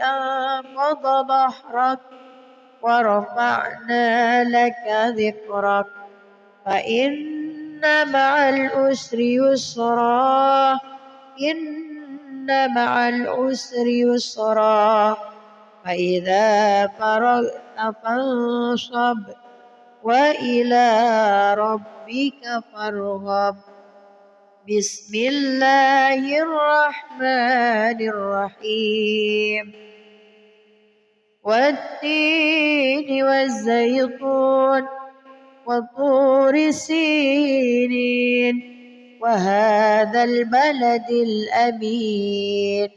أنقض ظهرك ورفعنا لك ذكرك فإن مع العسر يسرا إن مع العسر يسرا فإذا فرغت فانصب وإلى ربك فارغب. بسم الله الرحمن الرحيم. والتين والزيتون وطور سينين وهذا البلد الأمين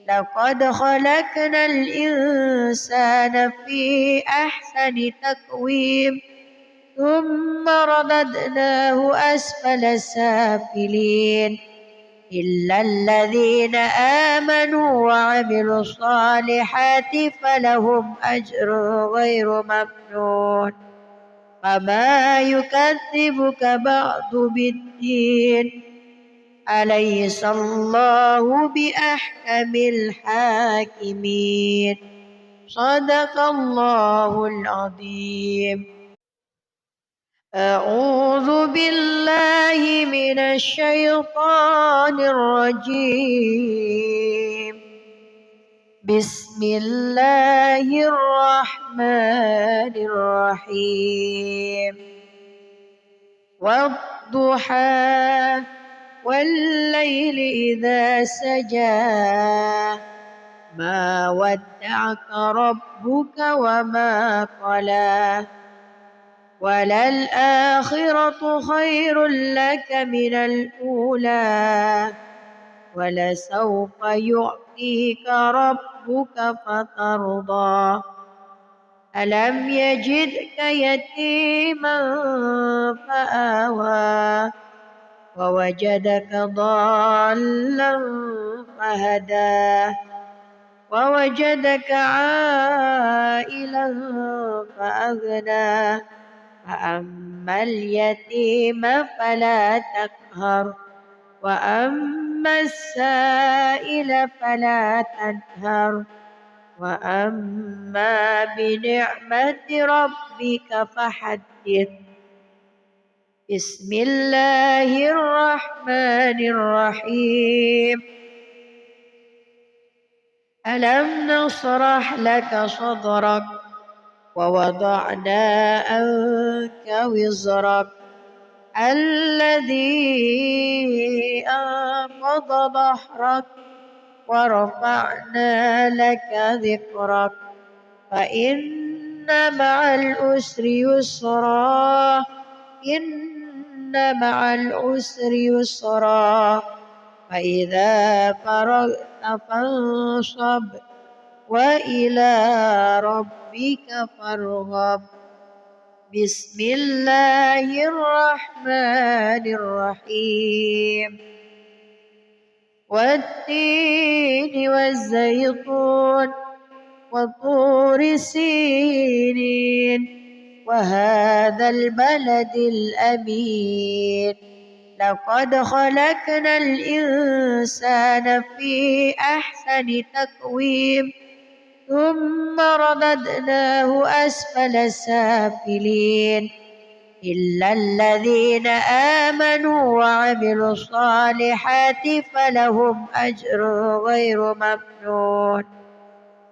لقد خلقنا الإنسان في أحسن تقويم ثم رددناه أسفل سافلين إلا الذين آمنوا وعملوا الصالحات فلهم أجر غير ممنون. فما يكذبك بعد بالدين أليس الله بأحكم الحاكمين. صدق الله العظيم. أعوذ بالله من الشيطان الرجيم. بسم الله الرحمن الرحيم. والضحى والليل إذا سجى ما ودعك ربك وما قلى وللآخرة خير لك من الأولى ولسوف يعطيك ربك فترضى ألم يجدك يتيما فآوى ووجدك ضالا فهدى ووجدك عائلا فأغنى فأما اليتيم فلا تقهر وأما السائل فلا تنهر وأما بنعمة ربك فحدث. بسم الله الرحمن الرحيم. ألم نشرح لك صدرك ووضعنا عنك وزرك الذي أنقض ظهرك ورفعنا لك ذكرك فإن مع العسر يسرا إن مع العسر يسرا فإذا فرغت فانصب وإلى ربك فارغب. بسم الله الرحمن الرحيم. والتين والزيتون وطور سينين وهذا البلد الأمين لقد خلقنا الإنسان في أحسن تقويم ثم رددناه أسفل سافلين إلا الذين آمنوا وعملوا الصالحات فلهم أجر غير ممنون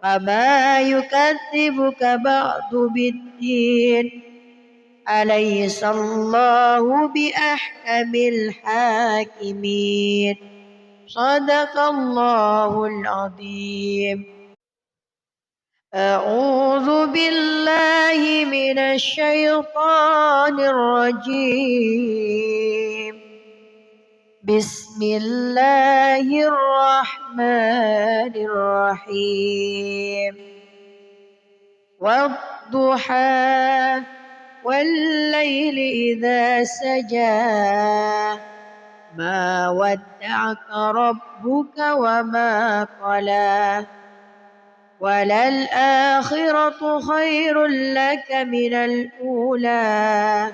فما يكذبك بعد بالدين أليس الله بأحكم الحاكمين صدق الله العظيم. أعوذ بالله من الشيطان الرجيم. بسم الله الرحمن الرحيم. والضحى والليل إذا سجى ما ودعك ربك وما قلى وللآخرة خير لك من الأولى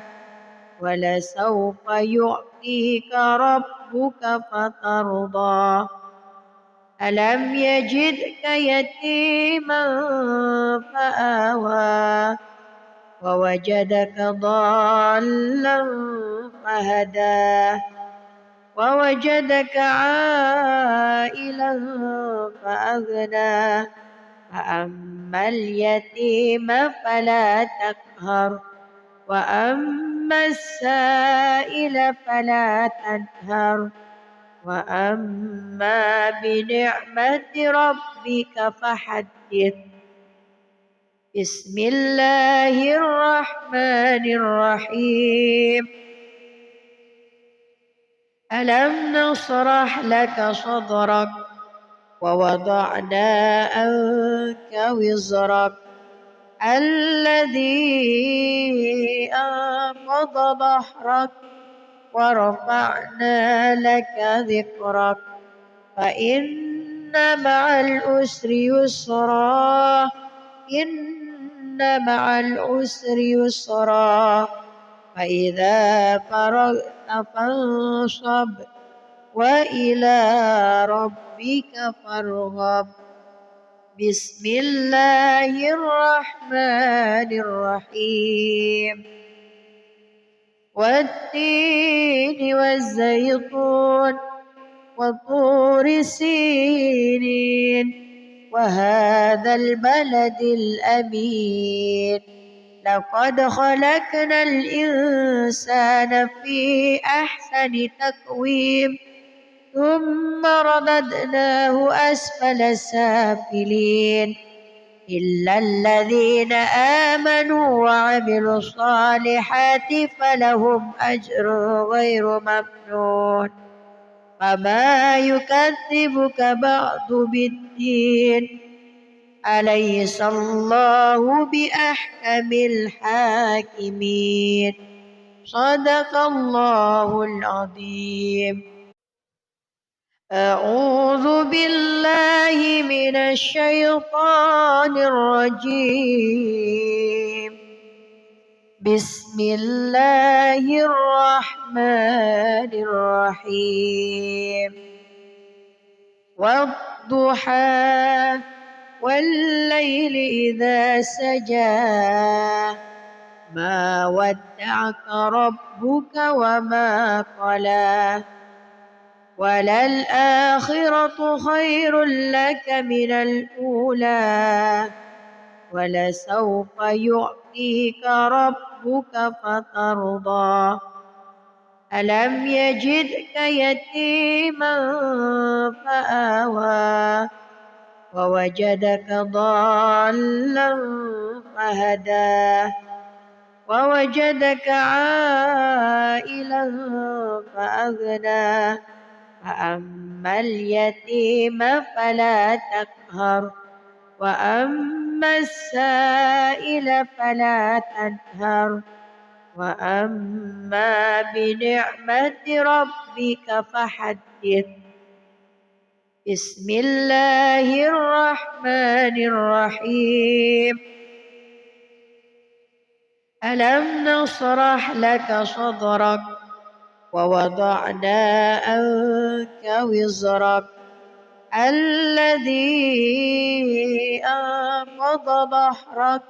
ولسوف يعطيك ربك فترضى ألم يجدك يتيما فآوى ووجدك ضالا فهدى ووجدك عائلا فأغنى فأما اليتيم فلا تقهر وأما السائل فلا تنهر وأما بنعمة ربك فحدث. بسم الله الرحمن الرحيم. ألم نشرح لك صدرك ووضعنا عنك وزرك الذي أنقض ظهرك ورفعنا لك ذكرك فإن مع العسر يسرا إن مع العسر يسرا فإذا فرغت فانصب وإلى ربك فارغب. بسم الله الرحمن الرحيم. والتين والزيتون وطور سينين وهذا البلد الأمين لقد خلقنا الإنسان في أحسن تقويم ثم رددناه أسفل سافلين إلا الذين آمنوا وعملوا الصالحات فلهم أجر غير ممنون فما يكذبك بعد بالدين أليس الله بأحكم الحاكمين صدق الله العظيم. أعوذ بالله من الشيطان الرجيم. بسم الله الرحمن الرحيم. والضحى والليل إذا سجى ما ودعك ربك وما قلى وللآخرة خير لك من الأولى ولسوف يعطيك ربك فترضى ألم يجدك يتيما فآوى ووجدك ضالا فهدى ووجدك عائلا فأغنى فأما اليتيم فلا تقهر وأما السائل فلا تنهر وأما بنعمة ربك فحدث. بسم الله الرحمن الرحيم. ألم نشرح لك صدرك ووضعنا عنك وزرك الذي أنقض ظهرك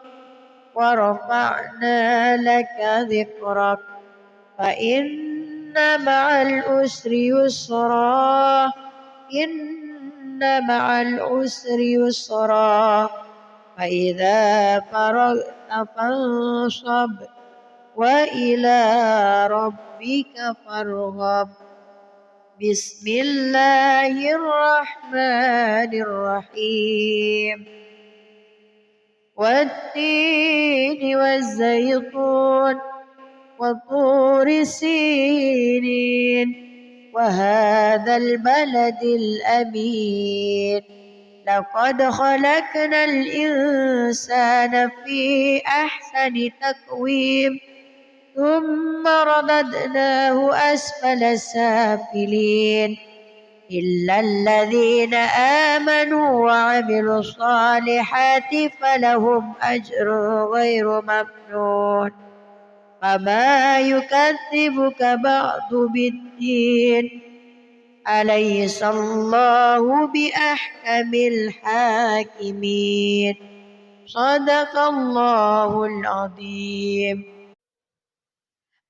ورفعنا لك ذكرك فإن مع العسر يسرا إن مع العسر يسرا فإذا فرغت فانصب وإلى ربك فارغب. بسم الله الرحمن الرحيم. والتين والزيتون وطور سينين وهذا البلد الأمين لقد خلقنا الإنسان في أحسن تقويم ثم رددناه أسفل سافلين إلا الذين آمنوا وعملوا الصالحات فلهم أجر غير ممنون فما يكذبك بعد بالدين أليس الله بأحكم الحاكمين صدق الله العظيم.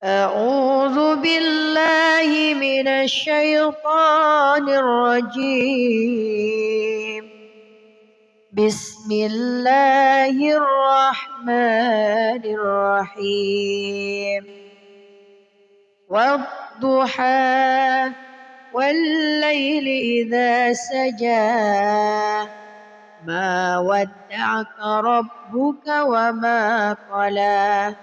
أعوذ بالله من الشيطان الرجيم. بسم الله الرحمن الرحيم. والضحى والليل إذا سجى ما ودعك ربك وما قلى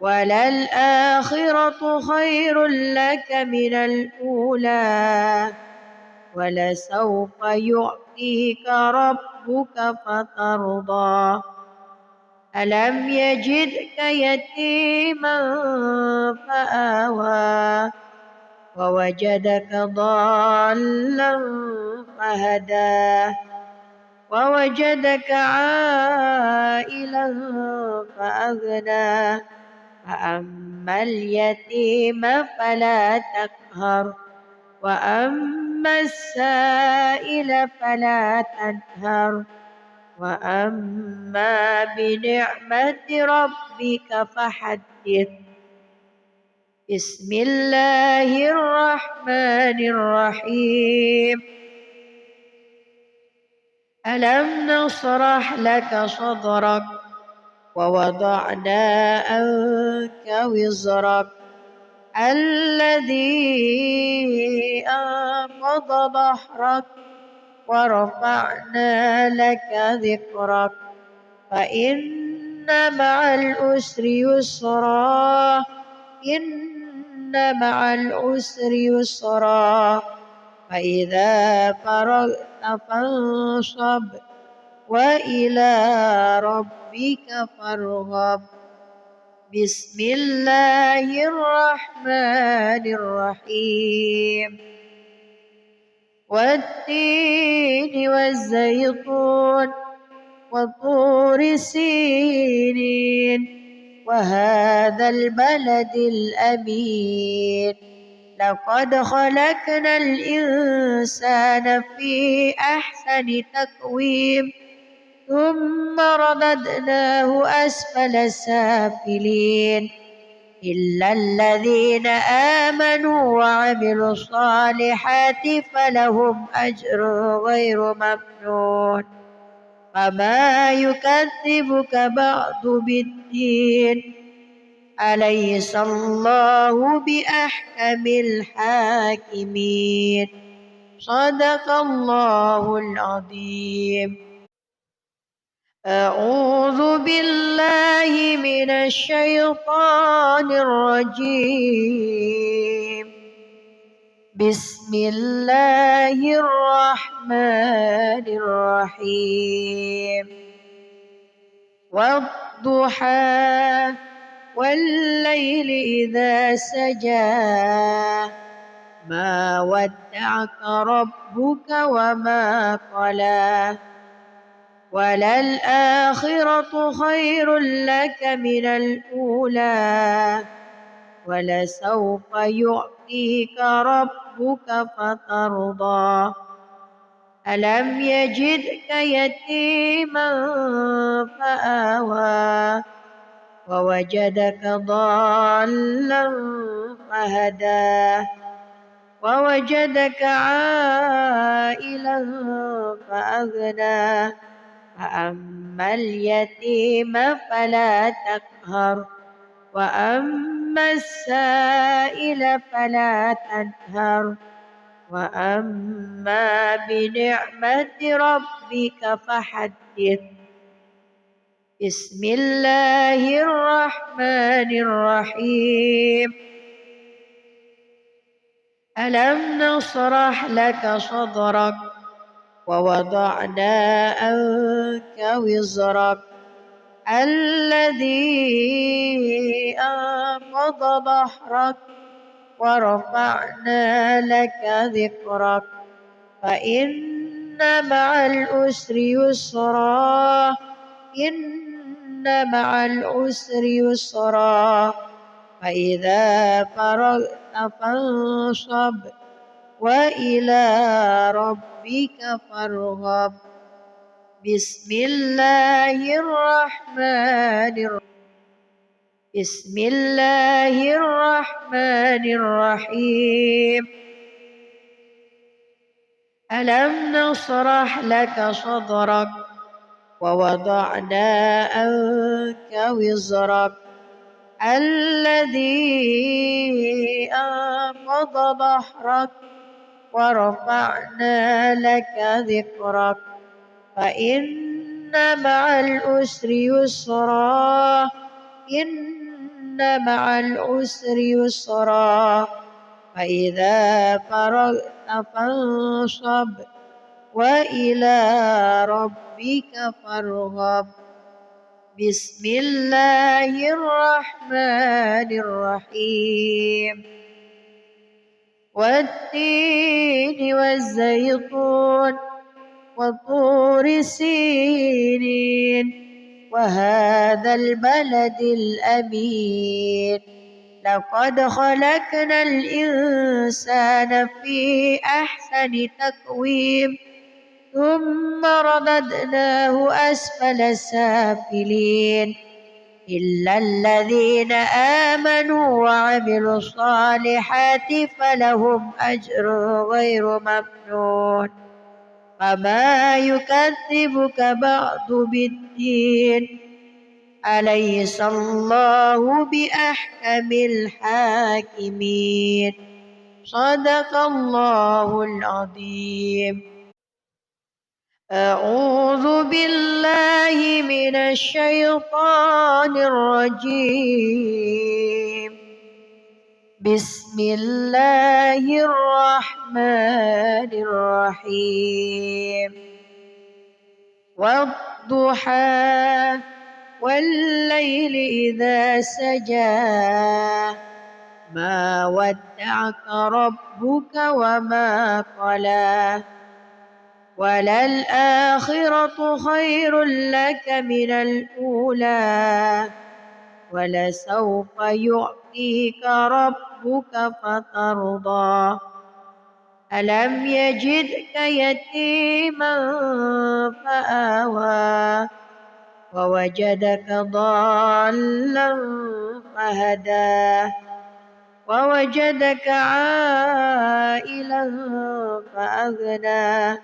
وللآخرة خير لك من الأولى ولسوف يعطيك ربك فترضى ألم يجدك يتيما فآوى ووجدك ضالا فهدى ووجدك عائلا فأغنى فأما اليتيم فلا تقهر وأما السائل فلا تنهر وأما بنعمة ربك فحدث. بسم الله الرحمن الرحيم ألم نشرح لك صدرك ووضعنا عنك وزرك الذي أنقض ظهرك ورفعنا لك ذكرك فإن مع العسر يسرا إن مع العسر يسرا فإذا فرغت فانصب وإلى ربك فارغب بسم الله الرحمن الرحيم والتين والزيتون وطور سينين وهذا البلد الأمين لقد خلقنا الإنسان في أحسن تقويم ثم رددناه أسفل سافلين إلا الذين آمنوا وعملوا الصالحات فلهم أجر غير ممنون فما يكذبك بعد بالدين أليس الله بأحكم الحاكمين صدق الله العظيم أعوذ بالله من الشيطان الرجيم بسم الله الرحمن الرحيم والضحى والليل إذا سجى ما ودعك ربك وما قلى وللآخرة خير لك من الأولى ولسوف يعطيك ربك فترضى ألم يجدك يتيما فآوى ووجدك ضالا فهدى ووجدك عائلا فأغنى فأما اليتيم فلا تقهر وأما السائل فلا تنهر وأما بنعمة ربك فحدث بسم الله الرحمن الرحيم ألم نشرح لك صدرك ووضعنا عنك وزرك الذي أنقض ظهرك ورفعنا لك ذكرك فإن مع العسر يسرا إن مع العسر يسرا فإذا فرغت فانصب وإلى ربك فارغب بسم الله الرحمن الرحيم بسم الله الرحمن الرحيم ألم نشرح لك صدرك ووضعنا عنك وزرك الذي أنقض ظهرك ورفعنا لك ذكرك فإن مع العسر يسرا إن مع العسر يسرا فإذا فرغت فانصب وإلى ربك فارغب بسم الله الرحمن الرحيم والتين والزيتون وطور سينين وهذا البلد الأمين لقد خلقنا الإنسان في أحسن تقويم ثم رددناه أسفل سافلين إلا الذين آمنوا وعملوا الصالحات فلهم أجر غير ممنون فما يكذبك بعد بالدين أليس الله بأحكم الحاكمين صدق الله العظيم. أعوذ بالله من الشيطان الرجيم. بسم الله الرحمن الرحيم. والضحى والليل إذا سجى ما ودعك ربك وما قلى وللآخرة خير لك من الأولى ولسوف يعطيك ربك فترضى ألم يجدك يتيما فآوى ووجدك ضالا فهدى ووجدك عائلا فأغنى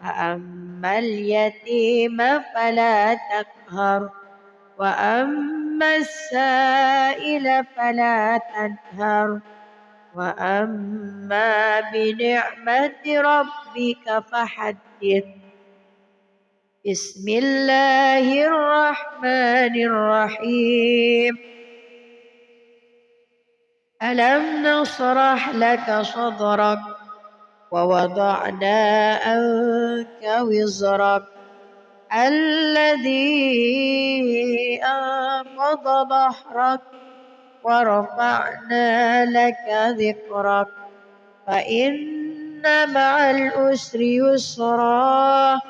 فأما اليتيم فلا تقهر وأما السائل فلا تنهر وأما بنعمة ربك فحدث. بسم الله الرحمن الرحيم. ألم نشرح لك صدرك ووضعنا عنك وزرك الذي أنقض ظهرك ورفعنا لك ذكرك فإن مع العسر يسرا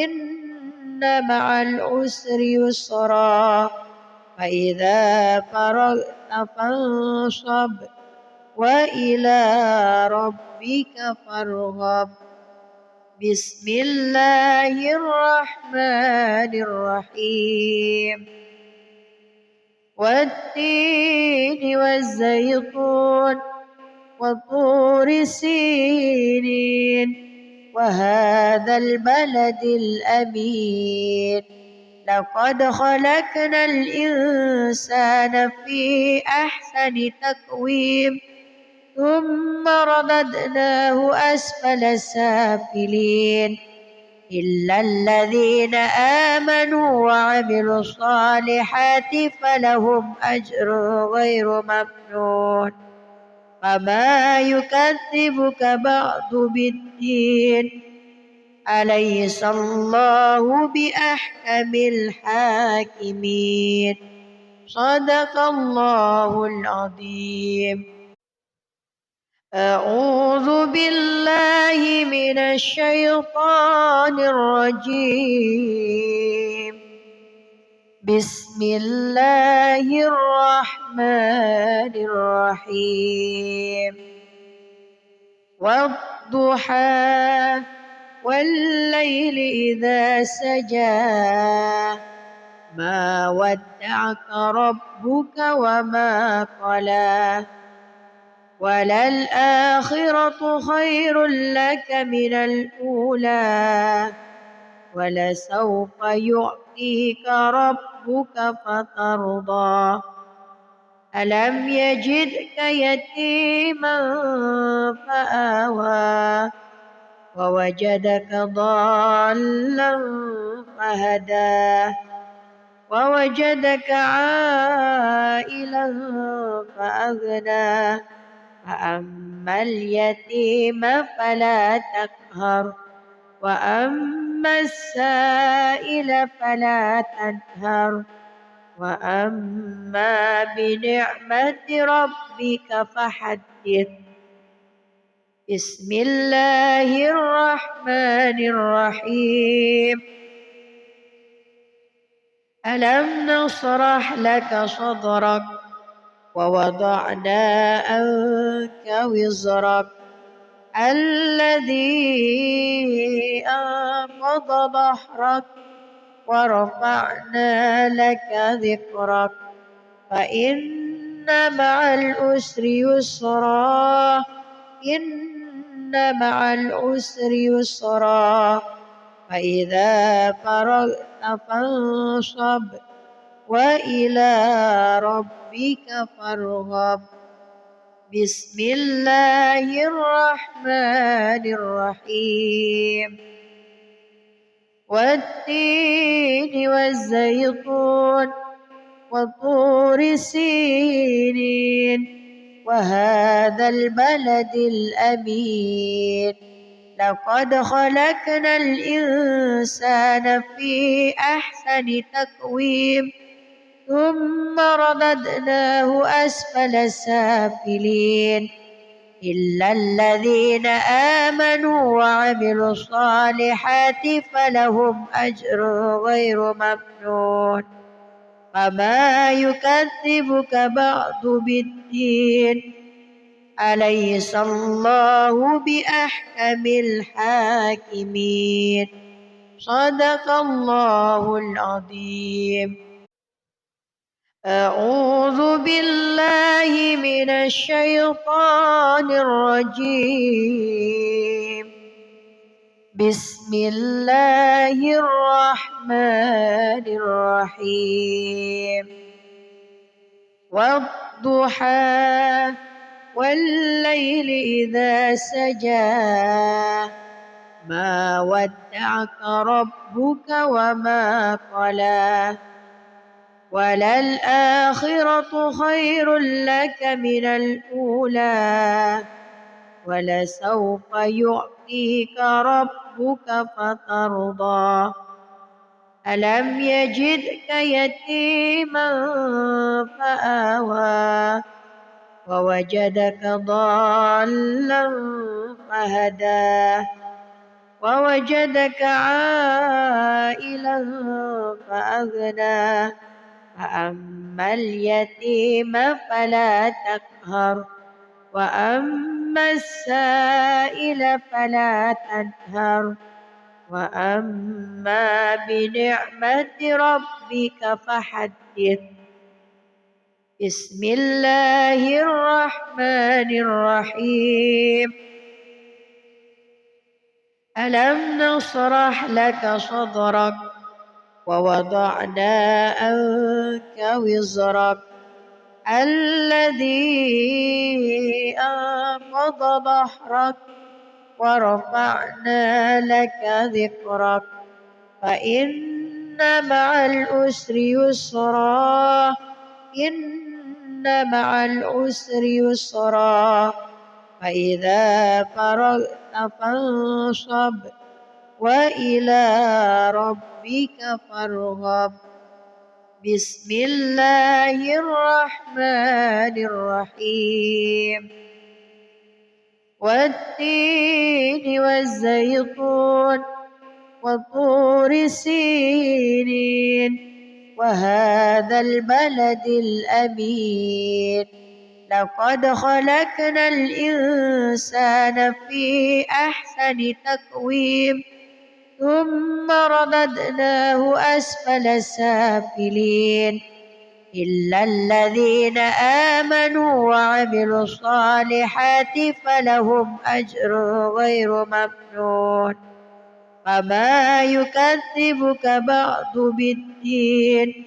إن مع العسر يسرا فإذا فرغت فانصب وإلى ربك فارغب. بسم الله الرحمن الرحيم. والتين والزيتون وطور سينين وهذا البلد الأمين لقد خلقنا الإنسان في أحسن تقويم ثم رددناه أسفل سافلين إلا الذين آمنوا وعملوا الصالحات فلهم أجر غير ممنون فما يكذبك بعد بالدين أليس الله بأحكم الحاكمين صدق الله العظيم. أعوذ بالله من الشيطان الرجيم. بسم الله الرحمن الرحيم. والضحى والليل إذا سجى ما ودعك ربك وما قلى وللآخرة خير لك من الأولى ولسوف يعطيك ربك فترضى ألم يجدك يتيما فآوى ووجدك ضالا فهدى ووجدك عائلا فأغنى فأما اليتيم فلا تقهر وأما السائل فلا تنهر وأما بنعمة ربك فحدث. بسم الله الرحمن الرحيم. ألم نشرح لك صدرك ووضعنا عنك وزرك الذي أنقض ظهرك ورفعنا لك ذكرك فإن مع العسر يسرا إن مع العسر يسرا فإذا فرغت فانصب وإلى ربك فارغب بسم الله الرحمن الرحيم والتين والزيتون وطور سينين وهذا البلد الأمين لقد خلقنا الإنسان في أحسن تقويم ثم رددناه أسفل سافلين إلا الذين آمنوا وعملوا الصالحات فلهم أجر غير ممنون فما يكذبك بعد بالدين أليس الله بأحكم الحاكمين صدق الله العظيم أعوذ بالله من الشيطان الرجيم بسم الله الرحمن الرحيم والضحى والليل إذا سجى ما ودعك ربك وما قلى وللآخرة خير لك من الأولى ولسوف يعطيك ربك فترضى ألم يجدك يتيما فآوى ووجدك ضالا فهدى ووجدك عائلا فأغنى فأما اليتيم فلا تقهر وأما السائل فلا تنهر وأما بنعمة ربك فحدث بسم الله الرحمن الرحيم ألم نشرح لك صدرك ووضعنا عنك وزرك الذي أنقض ظهرك ورفعنا لك ذكرك فإن مع العسر يسرا إن مع العسر يسرا فإذا فرغت فانصب وإلى ربك فارغب بسم الله الرحمن الرحيم والتين والزيتون وطور سينين وهذا البلد الأمين لقد خلقنا الإنسان في أحسن تقويم ثم رددناه أسفل سافلين إلا الذين آمنوا وعملوا الصالحات فلهم أجر غير ممنون فما يكذبك بعد بالدين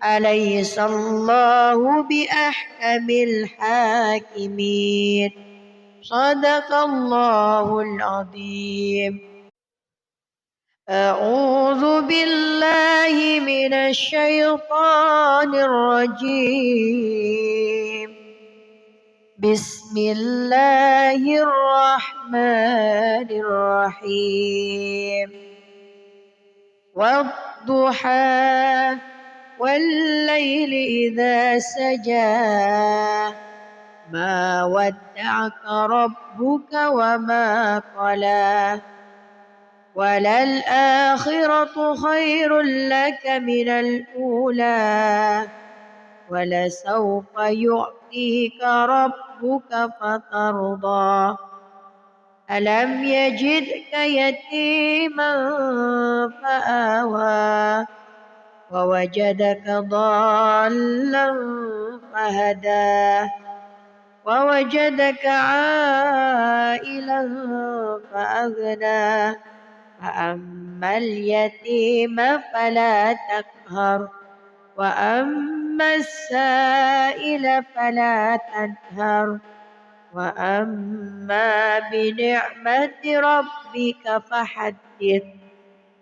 أليس الله بأحكم الحاكمين صدق الله العظيم أعوذ بالله من الشيطان الرجيم بسم الله الرحمن الرحيم والضحى والليل إذا سجى ما ودعك ربك وما قلى وللآخرة خير لك من الأولى ولسوف يعطيك ربك فترضى ألم يجدك يتيما فآوى ووجدك ضالا فهدى ووجدك عائلا فأغنى فأما اليتيم فلا تقهر وأما السائل فلا تنهر وأما بنعمة ربك فحدث